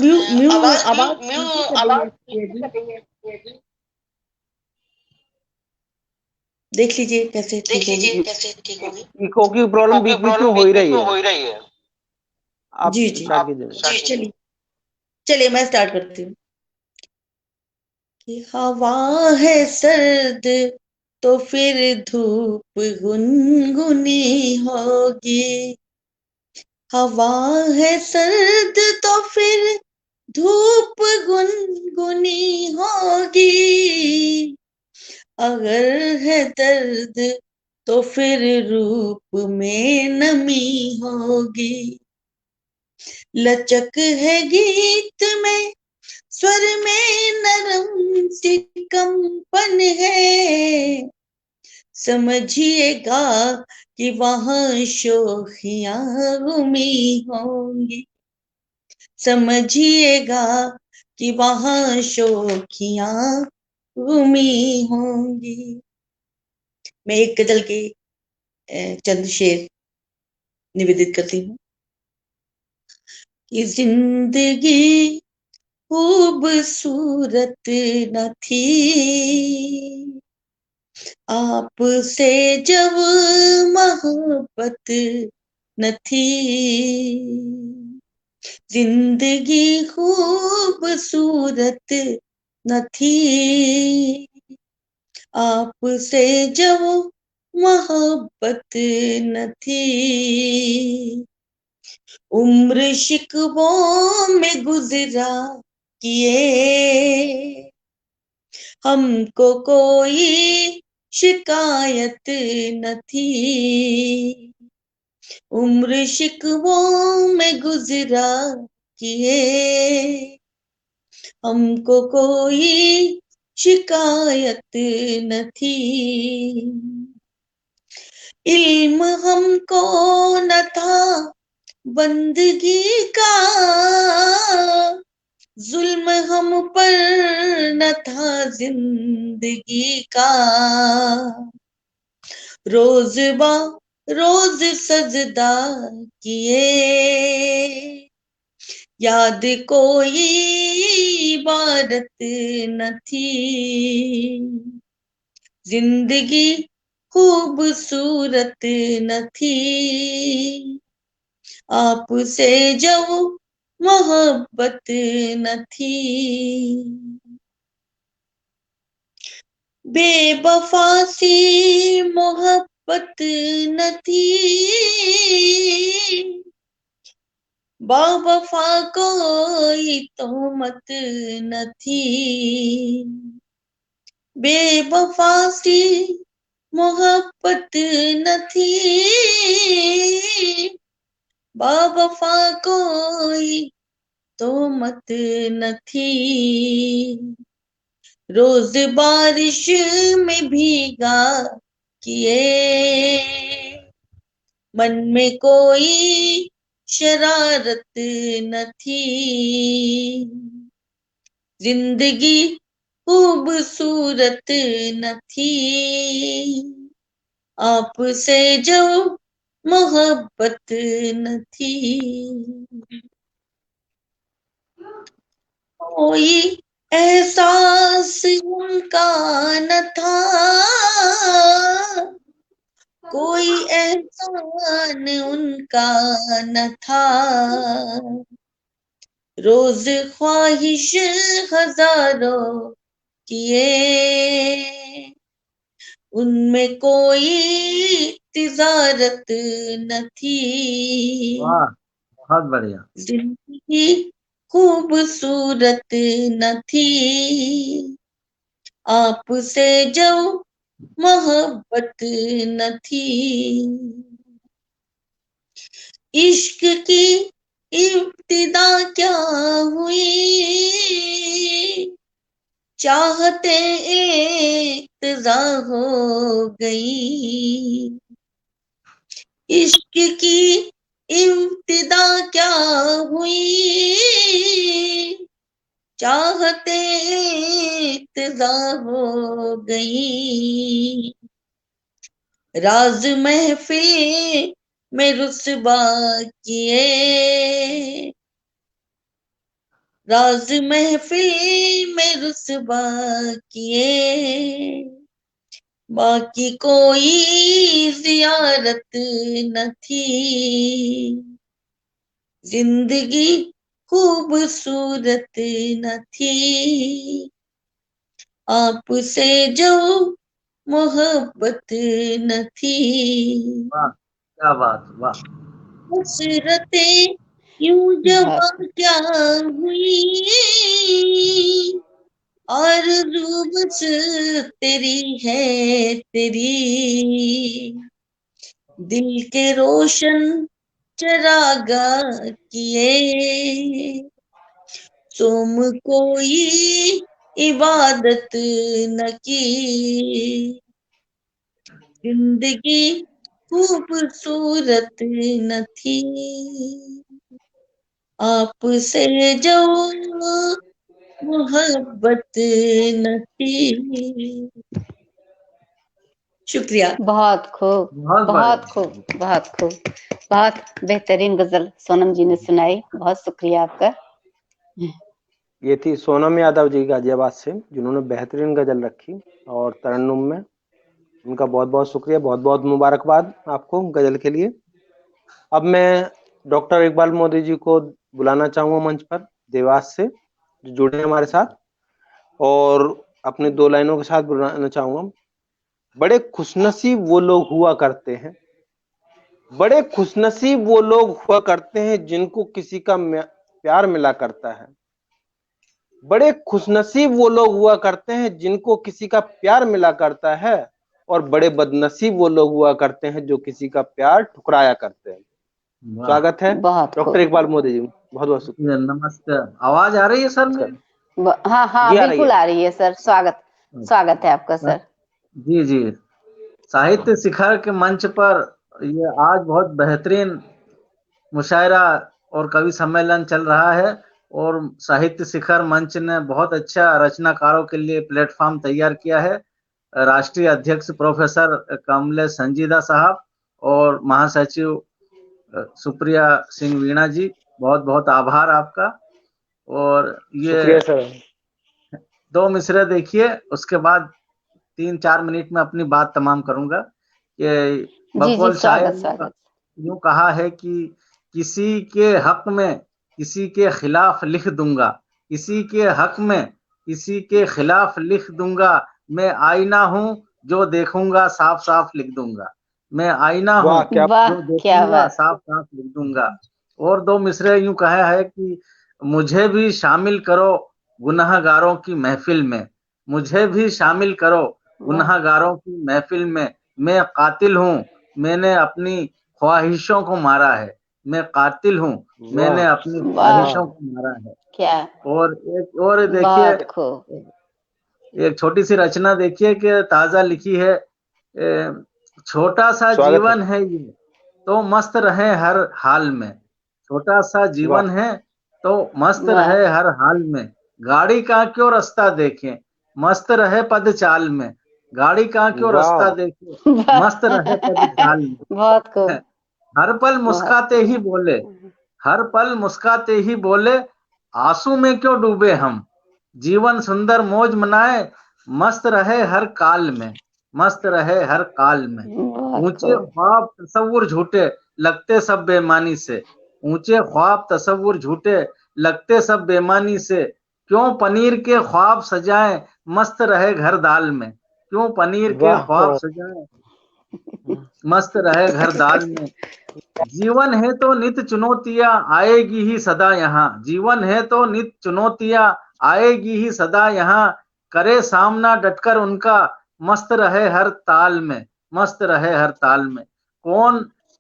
देख लीजिए कैसे ठीक होगी। इको की प्रॉब्लम बीच बीच में हो ही रही है। आप जी चलिए मैं स्टार्ट करती हूँ। कि हवा है सर्द तो फिर धूप गुनगुनी होगी, हवा है सर्द तो फिर धूप गुनगुनी होगी, अगर है दर्द तो फिर रूप में नमी होगी, लचक है गीत में स्वर में नरम सी कंपन है, समझिएगा कि वहां शोखियां गुमी होंगी, समझिएगा कि वहां शोखियां गुमी होंगी। मैं एक गजल के चंद शेर निवेदित करती हूँ कि जिंदगी खूबसूरत न थी, आपसे जब मोहब्बत न थी, जिंदगी खूबसूरत न थी, आपसे जब मोहब्बत न थी, उम्र शिकवों में गुजरा किए, हमको कोई शिकायत न थी, उम्र शिकवों में गुजरा किए, हमको कोई शिकायत न थी, इल्म हमको न था बंदगी का, जुल्म हम पर न था जिंदगी का, रोज सजदा किए, याद कोई इबादत न थी, जिंदगी खूबसूरत न थी, आपसे जब मोहब्बत न थी, बेवफा सी मोहब्बत न थी, बावफा कोई तोहमत न थी, बेवफा सी मोहब्बत न थी, बावफा कोई तोहमत न थी, रोज बारिश में भीगा किए, मन में कोई शरारत न थी, जिंदगी खूबसूरत न थी, आपसे जो मोहब्बत न थी, कोई एहसास हम उनका न था, कोई एहसान उनका न था। रोज ख्वाहिश हजारों किए, उनमें कोई तिजारत न थी। वाह, बहुत बढ़िया। जिंदगी खूबसूरत न थी, आपसे जो मोहब्बत न थी। इश्क की इब्तिदा क्या हुई, चाहते इक्तजा हो गई। इश्क की इब्तिदा क्या हुई, चाहते इक्तजा हो गई। राज महफिल में रुस्वा किए, राज महफिल में रुस्वा किए। बाकी कोई जियारत न थी, जिंदगी खूबसूरत न थी। आपसे जो मोहब्बत न थी। वाह, क्या बात, वाह। हसरतें यूं जवा क्या हुई, आरज़ू बस तेरी है तेरी। दिल के रोशन चरागा किए, सोम कोई इबादत न की। जिंदगी खूबसूरत न थी, आपसे जो मोहब्बत न थी। शुक्रिया। बहुत खूब, बहुत बहुत बढ़िया। खूब, बहुत खूब, बहुत बेहतरीन गजल सोनम जी ने सुनाई। बहुत शुक्रिया आपका। ये थी सोनम यादव जी गाजियाबाद से, जिन्होंने बेहतरीन गजल रखी और तरन्नुम में। उनका बहुत बहुत शुक्रिया, बहुत बहुत मुबारकबाद आपको गजल के लिए। अब मैं डॉक्टर इकबाल मोदी जी को बुलाना चाहूंगा मंच पर, देवास से, जो जुड़े हैं हमारे साथ, और अपने 2 लाइनों के साथ बुलाना चाहूंगा। बड़े खुशनसीब वो लोग हुआ करते हैं, बड़े खुशनसीब वो लोग हुआ करते हैं जिनको किसी का प्यार मिला करता है। बड़े खुशनसीब वो लोग हुआ करते हैं जिनको किसी का प्यार मिला करता है, और बड़े बदनसीब वो लोग हुआ करते हैं जो किसी का प्यार ठुकराया करते हैं। स्वागत है डॉक्टर इकबाल मोदी जी, बहुत बहुत शुक्रिया। नमस्कार। आवाज आ रही है सर मेरी? हाँ हाँ बिल्कुल आ रही है सर। स्वागत है आपका सर। जी जी। साहित्य शिखर के मंच पर ये आज बहुत बेहतरीन मुशायरा और कवि सम्मेलन चल रहा है, और साहित्य शिखर मंच ने बहुत अच्छा रचनाकारों के लिए प्लेटफॉर्म तैयार किया है। राष्ट्रीय अध्यक्ष प्रोफेसर कमलेश संजीदा साहब और महासचिव सुप्रिया सिंह वीणा जी, बहुत बहुत आभार आपका। और ये सर। 2 मिसरे देखिए, उसके बाद 3-4 मिनट में अपनी बात तमाम करूंगा। कि बकौल शायर यूं कहा है कि किसी के हक में किसी के खिलाफ लिख दूंगा, किसी के हक में किसी के खिलाफ लिख दूंगा, मैं आईना हूं जो देखूंगा साफ साफ लिख दूंगा, मैं आईना हूं जो देखूंगा साफ साफ लिख दूंगा। और 2 मिसरे यूं कहा है कि मुझे भी शामिल करो गुनाहगारों की महफिल में, मुझे भी शामिल करो गुनाहगारों की महफिल में, मैं कातिल हूँ मैंने अपनी ख्वाहिशों को मारा है, मैं कातिल हूँ मैंने अपनी ख्वाहिशों को मारा है। क्या और एक और देखिए, एक छोटी सी रचना देखिए कि ताजा लिखी है, छोटा सा जीवन है ये तो मस्त रहे हर हाल में, छोटा सा जीवन है तो मस्त रहे हर हाल में, गाड़ी का क्यों रास्ता देखें मस्त रहे पद चाल में, गाड़ी का क्यों रास्ता देखें मस्त रहे पद चाल में। बहुत खूब। हर पल मुस्काते ही बोले, हर पल मुस्काते ही बोले, आंसू में क्यों डूबे हम, जीवन सुंदर मौज मनाए मस्त रहे हर काल में, मस्त रहे हर काल में। ऊंचे ख्वाब तसव्वुर झूठे लगते सब बेमानी से, ऊंचे ख्वाब तसव्वुर झूठे लगते सब बेमानी से। क्यों पनीर के ख्वाब सजाएं मस्त रहे घर दाल में, क्यों पनीर के ख्वाब सजाएं मस्त रहे घर दाल में। जीवन है तो नित चुनौतियां आएगी ही सदा यहाँ, जीवन है तो नित चुनौतियां आएगी ही सदा यहाँ। करे सामना डटकर उनका मस्त रहे हर ताल में, मस्त रहे हर ताल में। कौन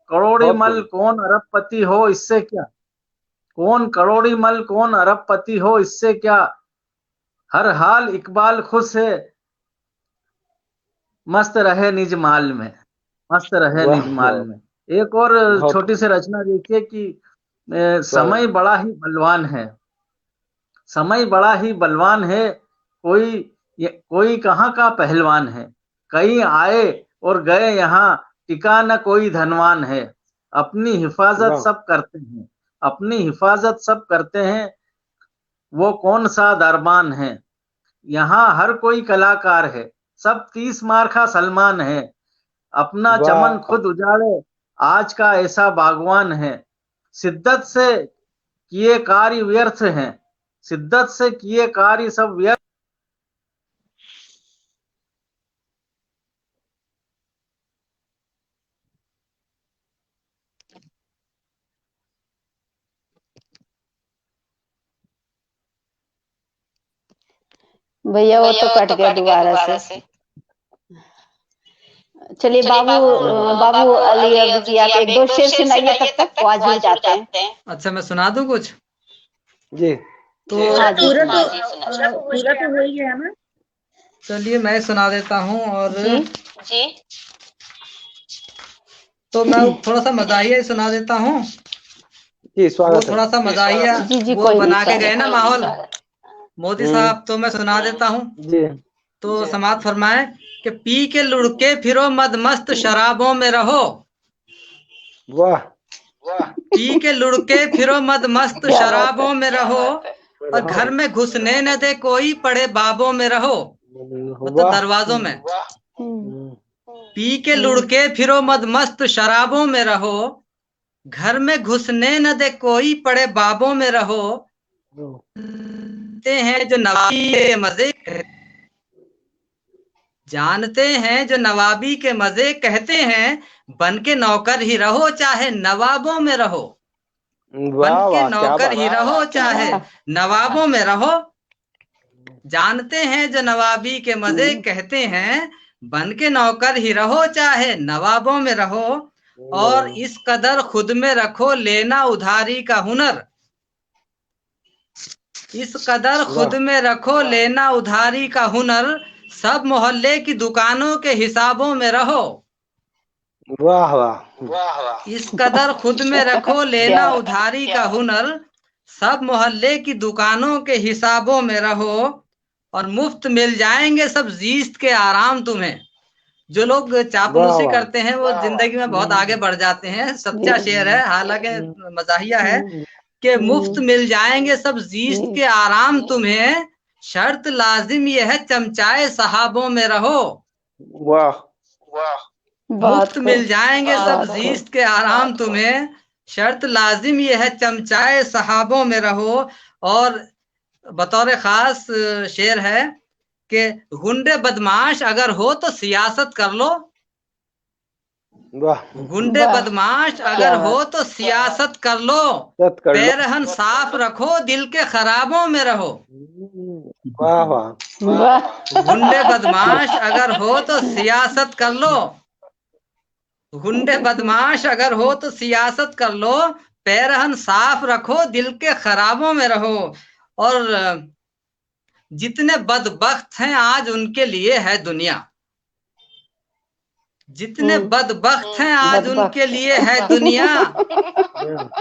करोड़ी मल कौन अरबपति हो इससे क्या, कौन करोड़ी मल कौन अरबपति हो इससे क्या। हर हाल इकबाल खुश है मस्त रहे निज माल में, मस्त रहे निज माल में। एक और छोटी सी रचना देखिए कि समय बड़ा ही बलवान है, समय बड़ा ही बलवान है, कोई कहाँ का पहलवान है। कई आए और गए यहाँ टिका न कोई धनवान है। अपनी हिफाजत सब करते हैं, अपनी हिफाजत सब करते हैं, वो कौन सा दरबान है। यहाँ हर कोई कलाकार है, सब 30 मार्का सलमान है। अपना चमन खुद उजाड़े आज का ऐसा बागवान है। शिद्दत से किए कार्य व्यर्थ हैं, शिद्दत से किए कार्य सब व्यर्थ। भैया वो तो कट गया दोबारा से। चलिए बाबू अली अब्दुल जी, आप एक दो शेर सुनाइए, तब तक आवाज हो जाते हैं। अच्छा मैं सुना दूं कुछ जी? तो पूरा तो हो ही गया ना। चलिए मैं सुना देता हूँ। और जी तो मैं थोड़ा सा मजाहिया ही सुना देता हूँ जी। स्वागत है। थोड़ा सा मजाहिया वो बना के गए ना माहौल मोदी साहब, तो मैं सुना देता हूँ जी। तो समाज फरमाए कि पी के लुढ़के फिरो मद मस्त शराबों में रहो। वाह। पी के लुढ़के फिरो मद मस्त शराबों में रहो, और घर में घुसने न दे कोई पड़े बाबों में रहो, मतलब दरवाजों में। पी के लुढ़के फिरो मद मस्त शराबों में रहो, घर में घुसने न दे कोई पड़े बाबों में रहो। जानते हैं जो नवाबी के मजे, जानते हैं जो नवाबी के मजे कहते हैं, बन के नौकर ही रहो चाहे नवाबों में रहो। बन के नौकर ही रहो चाहे नवाबों में रहो। जानते हैं जो नवाबी के मजे कहते हैं, बन के नौकर ही रहो चाहे नवाबों में रहो। और इस कदर खुद में रखो लेना उधारी का हुनर, इस कदर खुद में रखो लेना उधारी का हुनर। सब मोहल्ले की दुकानों के हिसाबों में रहो। वाह वाह। इस कदर खुद में रखो लेना उधारी का हुनर, सब मोहल्ले की दुकानों के हिसाबों में रहो। और मुफ्त मिल जाएंगे सब जीस्त के आराम तुम्हें। जो लोग चापलूसी करते हैं वो जिंदगी में बहुत आगे बढ़ जाते हैं। सच्चा शेर है, हालांकि मजाहिया है कि मुफ्त मिल जाएंगे सब जीस्त के आराम तुम्हें, शर्त लाजिम यह है चमचाए सहाबों में रहो। वाह वाह। मुफ्त मिल जाएंगे सब जीस्त के आराम तुम्हें, शर्त लाजिम यह है चमचाए सहाबों में रहो। और बतौर खास शेर है कि गुंडे बदमाश अगर हो तो सियासत कर लो। गुंडे बदमाश अगर हो तो सियासत कर लो, पैरहन साफ रखो दिल के खराबों में रहो। वाह वाह। गुंडे बदमाश अगर हो तो सियासत कर लो, गुंडे बदमाश अगर हो तो सियासत कर लो, पैरहन साफ रखो दिल के खराबों में रहो। और जितने बदबख्त हैं आज उनके लिए है दुनिया, जितने बदबख्त हैं आज उनके लिए है दुनिया।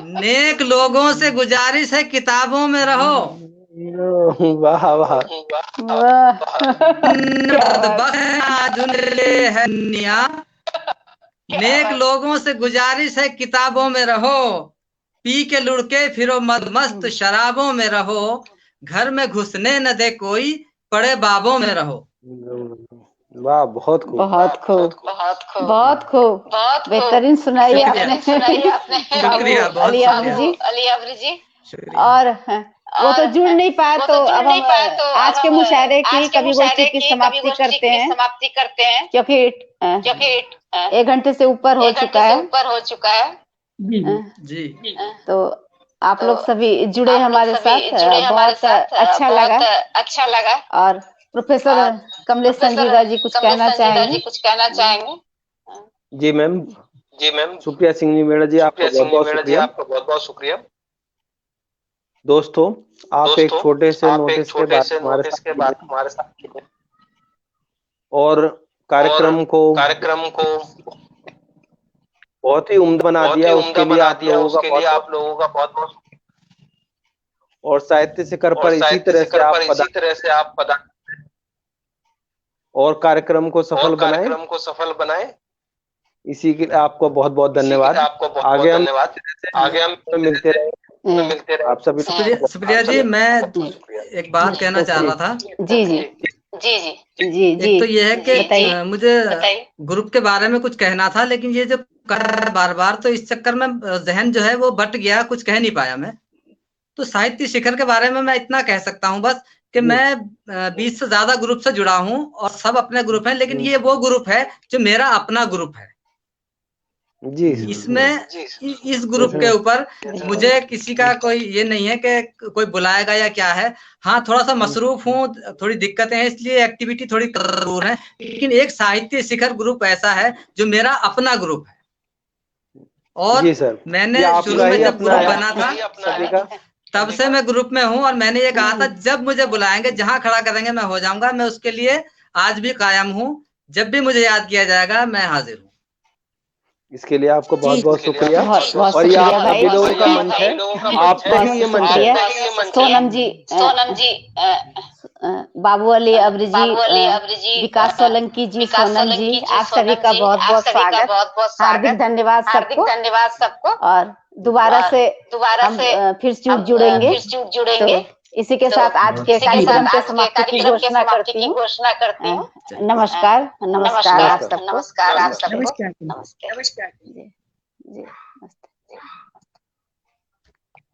नेक लोगों से गुजारिश है किताबों में रहो। वाह वाह। बदबख्त हैं आज उनके लिए है दुनिया, नेक लोगों से गुजारिश है किताबों में रहो। पी के लुढ़के फिरो मद मस्त शराबों में रहो, घर में घुसने न दे कोई पड़े बाबों में रहो। वाह, बहुत खूब, बहुत खूब, बहुत खूब, बहुत खूब, बेहतरीन सुनाई आपने। शुक्रिया, बाबू अली अब्री जी, अली अब्री जी। और वो तो जुड़ नहीं पाए, तो अब हम आज के मुशायरे की कवि गोष्ठी की समाप्ति करते हैं, क्योंकि 1 घंटे से ऊपर हो चुका है। जी। तो आप लोग सभी जुड़े हमारे साथ, बहुत अच्छा लगा। और प्रोफेसर कमलेश संजीदा जी कुछ कहना चाहेंगे? जी मैम, सुप्रिया सिंह जी मेड़ा जी, आपका बहुत बहुत शुक्रिया। दोस्तों, आप एक छोटे से नोटिस के बाद हमारे साथ और कार्यक्रम को बहुत ही उम्दा बना दिया, उसके लिए आप लोगों का बहुत बहुत और साहित्य शिखर पर इसी तरह से आप और कार्यक्रम को सफल बनाएं। इसी के लिए आपको बहुत बहुत धन्यवाद। आगे हम मिलते रहेंगे। आप सभी सुप्रिया जी, मैं एक बात कहना चाह रहा था। जी। एक तो ये है कि मुझे ग्रुप के बारे में कुछ कहना था, लेकिन ये जो बार बार, तो इस चक्कर में जहन जो है वो बट गया, कुछ कह नहीं पाया मैं। तो साहित्य शिखर के बारे में मैं इतना कह सकता हूँ बस कि मैं 20 से ज्यादा ग्रुप से जुड़ा हूँ और सब अपने ग्रुप हैं, लेकिन ये वो ग्रुप है जो मेरा अपना ग्रुप है। जी। इसमें इस ग्रुप के ऊपर मुझे किसी का कोई ये नहीं है कि कोई बुलाएगा या क्या है। हाँ, थोड़ा सा मसरूफ हूँ, थोड़ी दिक्कतें हैं, इसलिए एक्टिविटी थोड़ी दूर है, लेकिन एक साहित्य शिखर ग्रुप ऐसा है जो मेरा अपना ग्रुप है। और मैंने शुरू में जब ग्रुप बना था तब से मैं ग्रुप में हूँ, और मैंने ये कहा था जब मुझे बुलाएंगे, जहां खड़ा करेंगे मैं हो जाऊंगा। मैं उसके लिए आज भी कायम हूँ। जब भी मुझे याद किया जाएगा मैं हाजिर हूँ। इसके लिए आपको बहुत बहुत शुक्रिया। बहुत और ये शुक्रिया आप भाई, सभी लोगों का मंच है, आपका ही ये मंच है। सोनम जी, बाबू अली अब्री जी, विकास सोलंकी जी, सोनम जी, आप सभी का बहुत बहुत स्वागत, हार्दिक धन्यवाद सबको। और दोबारा से हम फिर जुड़ेंगे। तो इसी के साथ आज के कार्यक्रम के समाप्ति की घोषणा करती हूँ। नमस्कार आप सबको। नमस्कार। जी।